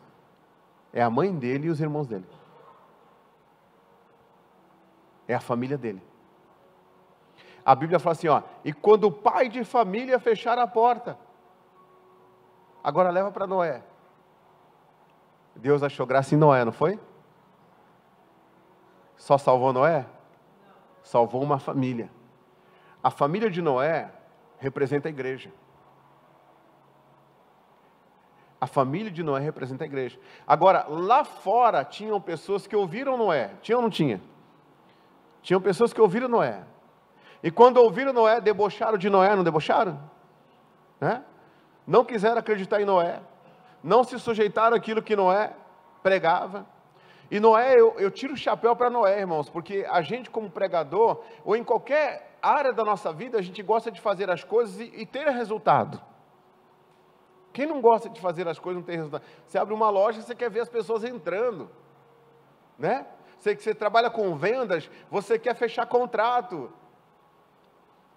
é a mãe dele e os irmãos dele. É a família dele. A Bíblia fala assim, ó, e quando o pai de família fechar a porta, agora leva para Noé. Deus achou graça em Noé, não foi? Só salvou Noé? Salvou uma família. A família de Noé representa a igreja. A família de Noé representa a igreja. Agora, lá fora tinham pessoas que ouviram Noé. Tinha ou não tinha? Tinham pessoas que ouviram Noé. E quando ouviram Noé, debocharam de Noé, não debocharam? Né? Não quiseram acreditar em Noé. Não se sujeitaram àquilo que Noé pregava. E Noé, eu tiro o chapéu para Noé, irmãos, porque a gente como pregador, ou em qualquer área da nossa vida, a gente gosta de fazer as coisas e ter resultado. Quem não gosta de fazer as coisas não tem resultado? Você abre uma loja, você quer ver as pessoas entrando, né? Você trabalha com vendas, você quer fechar contrato.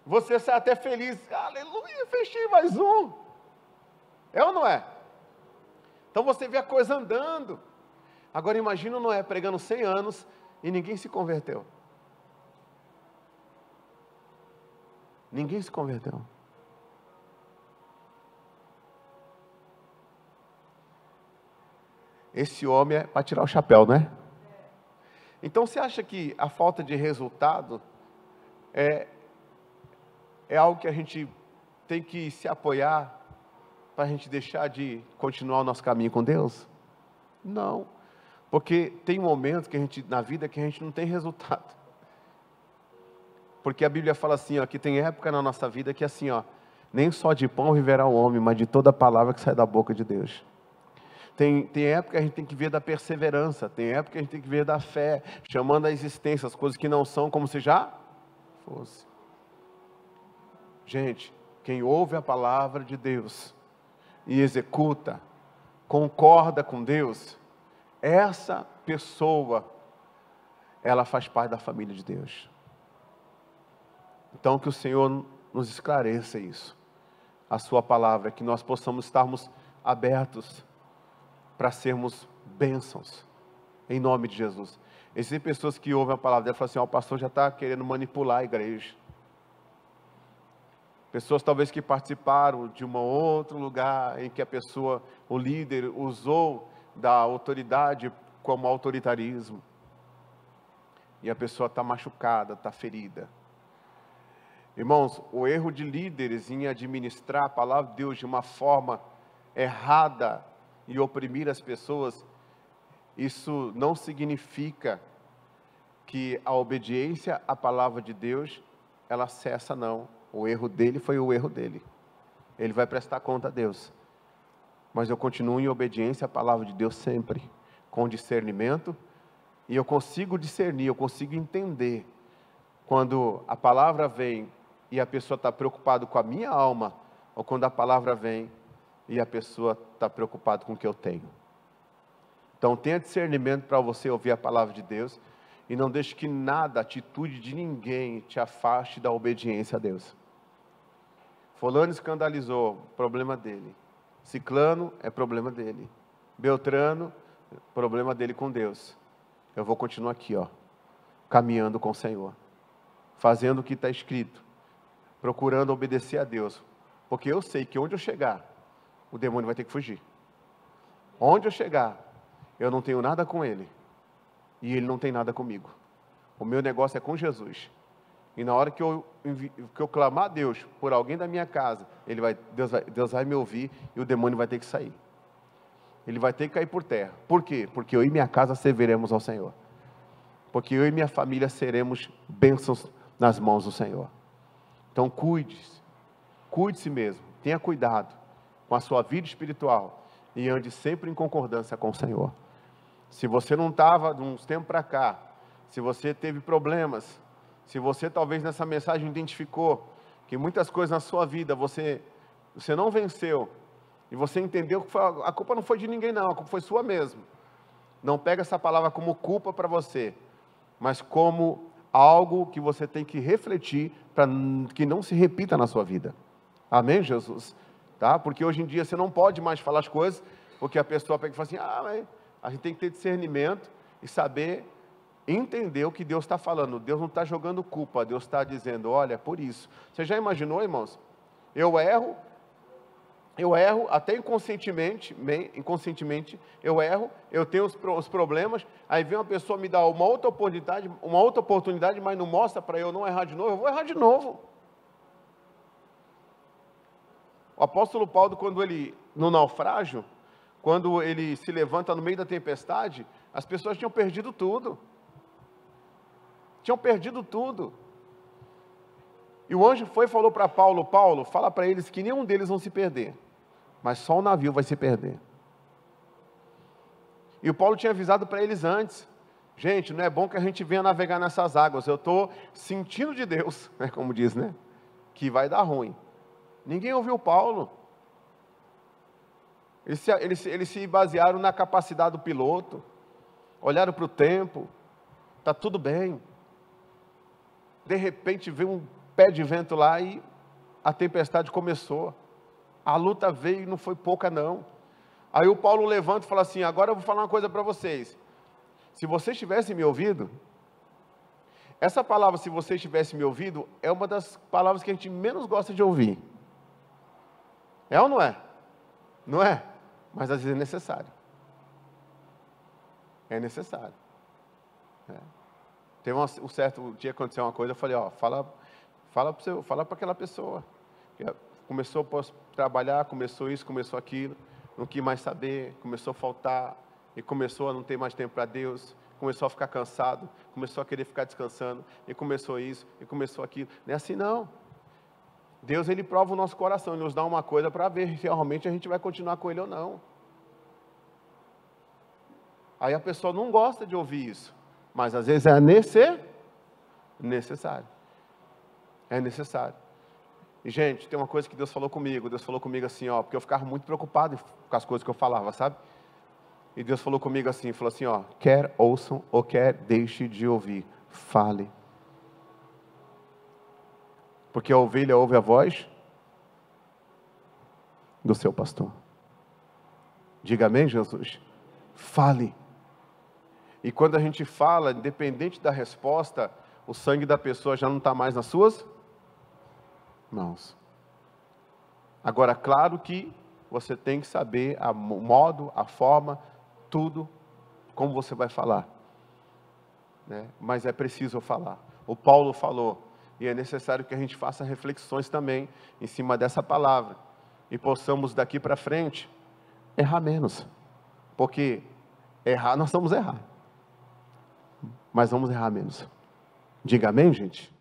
Você sai até feliz, aleluia, fechei mais um. É ou não é? Então você vê a coisa andando. Agora imagina o Noé pregando 100 anos e ninguém se converteu. Ninguém se converteu. Esse homem é para tirar o chapéu, não é? Então você acha que a falta de resultado é algo que a gente tem que se apoiar para a gente deixar de continuar o nosso caminho com Deus? Não, porque tem momentos na vida que a gente não tem resultado. Porque a Bíblia fala assim, ó, que tem época na nossa vida que é assim, ó, nem só de pão viverá o homem, mas de toda palavra que sai da boca de Deus. Tem época que a gente tem que ver da perseverança, tem época que a gente tem que ver da fé, chamando à existência as coisas que não são como se já fosse. Gente, quem ouve a palavra de Deus e executa, concorda com Deus, essa pessoa, ela faz parte da família de Deus. Então que o Senhor nos esclareça isso, a sua palavra, que nós possamos estarmos abertos para sermos bênçãos, em nome de Jesus. Existem pessoas que ouvem a palavra dela e falam assim, o pastor já está querendo manipular a igreja. Pessoas talvez que participaram de um outro lugar em que a pessoa, o líder, usou da autoridade como autoritarismo. E a pessoa está machucada, está ferida. Irmãos, o erro de líderes em administrar a palavra de Deus de uma forma errada e oprimir as pessoas, isso não significa que a obediência à palavra de Deus, ela cessa, não. O erro dele foi o erro dele. Ele vai prestar conta a Deus. Mas eu continuo em obediência à palavra de Deus sempre, com discernimento, e eu consigo discernir, eu consigo entender, quando a palavra vem e a pessoa está preocupada com a minha alma, ou quando a palavra vem e a pessoa está preocupada com o que eu tenho. Então tenha discernimento para você ouvir a palavra de Deus, e não deixe que nada, atitude de ninguém te afaste da obediência a Deus. Fulano escandalizou, problema dele. Ciclano é problema dele. Beltrano, problema dele com Deus. Eu vou continuar aqui, ó, caminhando com o Senhor, fazendo o que está escrito, procurando obedecer a Deus, porque eu sei que onde eu chegar, o demônio vai ter que fugir. Onde eu chegar, eu não tenho nada com ele, e ele não tem nada comigo. O meu negócio é com Jesus, E na hora que eu clamar a Deus por alguém da minha casa, Deus vai me ouvir e o demônio vai ter que sair. Ele vai ter que cair por terra. Por quê? Porque eu e minha casa serviremos ao Senhor. Porque eu e minha família seremos bênçãos nas mãos do Senhor. Então cuide-se mesmo, tenha cuidado com a sua vida espiritual e ande sempre em concordância com o Senhor. Se você não estava, de uns tempos para cá, se você teve problemas, se você talvez nessa mensagem identificou que muitas coisas na sua vida você não venceu, e você entendeu que a culpa não foi de ninguém não, a culpa foi sua mesmo. Não pega essa palavra como culpa para você, mas como algo que você tem que refletir para que não se repita na sua vida. Amém, Jesus? Tá? Porque hoje em dia você não pode mais falar as coisas, porque a pessoa pega e fala assim, mas a gente tem que ter discernimento e saber entender o que Deus está falando. Deus não está jogando culpa, Deus está dizendo, olha, é por isso. Você já imaginou, irmãos? Eu erro até inconscientemente, eu erro, eu tenho os problemas, aí vem uma pessoa me dá uma outra oportunidade, mas não mostra para eu não errar de novo, eu vou errar de novo. O apóstolo Paulo, no naufrágio, quando ele se levanta no meio da tempestade, as pessoas tinham perdido tudo. E o anjo foi e falou para Paulo, fala para eles que nenhum deles vão se perder, mas só o navio vai se perder. E o Paulo tinha avisado para eles antes, gente, não é bom que a gente venha navegar nessas águas, eu estou sentindo de Deus, como diz, que vai dar ruim. Ninguém ouviu Paulo. Eles se basearam na capacidade do piloto, olharam para o tempo, está tudo bem. De repente veio um pé de vento lá e a tempestade começou. A luta veio e não foi pouca não. Aí o Paulo levanta e fala assim, agora eu vou falar uma coisa para vocês. Se vocês tivessem me ouvido, essa palavra, se vocês tivessem me ouvido, é uma das palavras que a gente menos gosta de ouvir. É ou não é? Não é? Mas às vezes é necessário. É necessário. Teve um certo dia que aconteceu uma coisa, eu falei, fala para aquela pessoa. Começou a trabalhar, começou isso, começou aquilo, não quis mais saber, começou a faltar, e começou a não ter mais tempo para Deus, começou a ficar cansado, começou a querer ficar descansando, e começou isso, e começou aquilo. Não é assim não. Deus, Ele prova o nosso coração, Ele nos dá uma coisa para ver se realmente a gente vai continuar com Ele ou não. Aí a pessoa não gosta de ouvir isso, mas às vezes é necessário. É necessário. E gente, tem uma coisa que Deus falou comigo assim, porque eu ficava muito preocupado com as coisas que eu falava, sabe? E Deus falou comigo assim, falou assim, quer ouçam ou quer deixe de ouvir, fale. Porque a ovelha ouve a voz do seu pastor. Diga amém, Jesus? Fale. E quando a gente fala, independente da resposta, o sangue da pessoa já não está mais nas suas mãos. Agora, claro que você tem que saber o modo, a forma, tudo, como você vai falar. Mas é preciso falar. O Paulo falou, e é necessário que a gente faça reflexões também em cima dessa palavra. E possamos daqui para frente errar menos. Porque errar, nós vamos errar. Mas vamos errar menos. Diga amém, gente?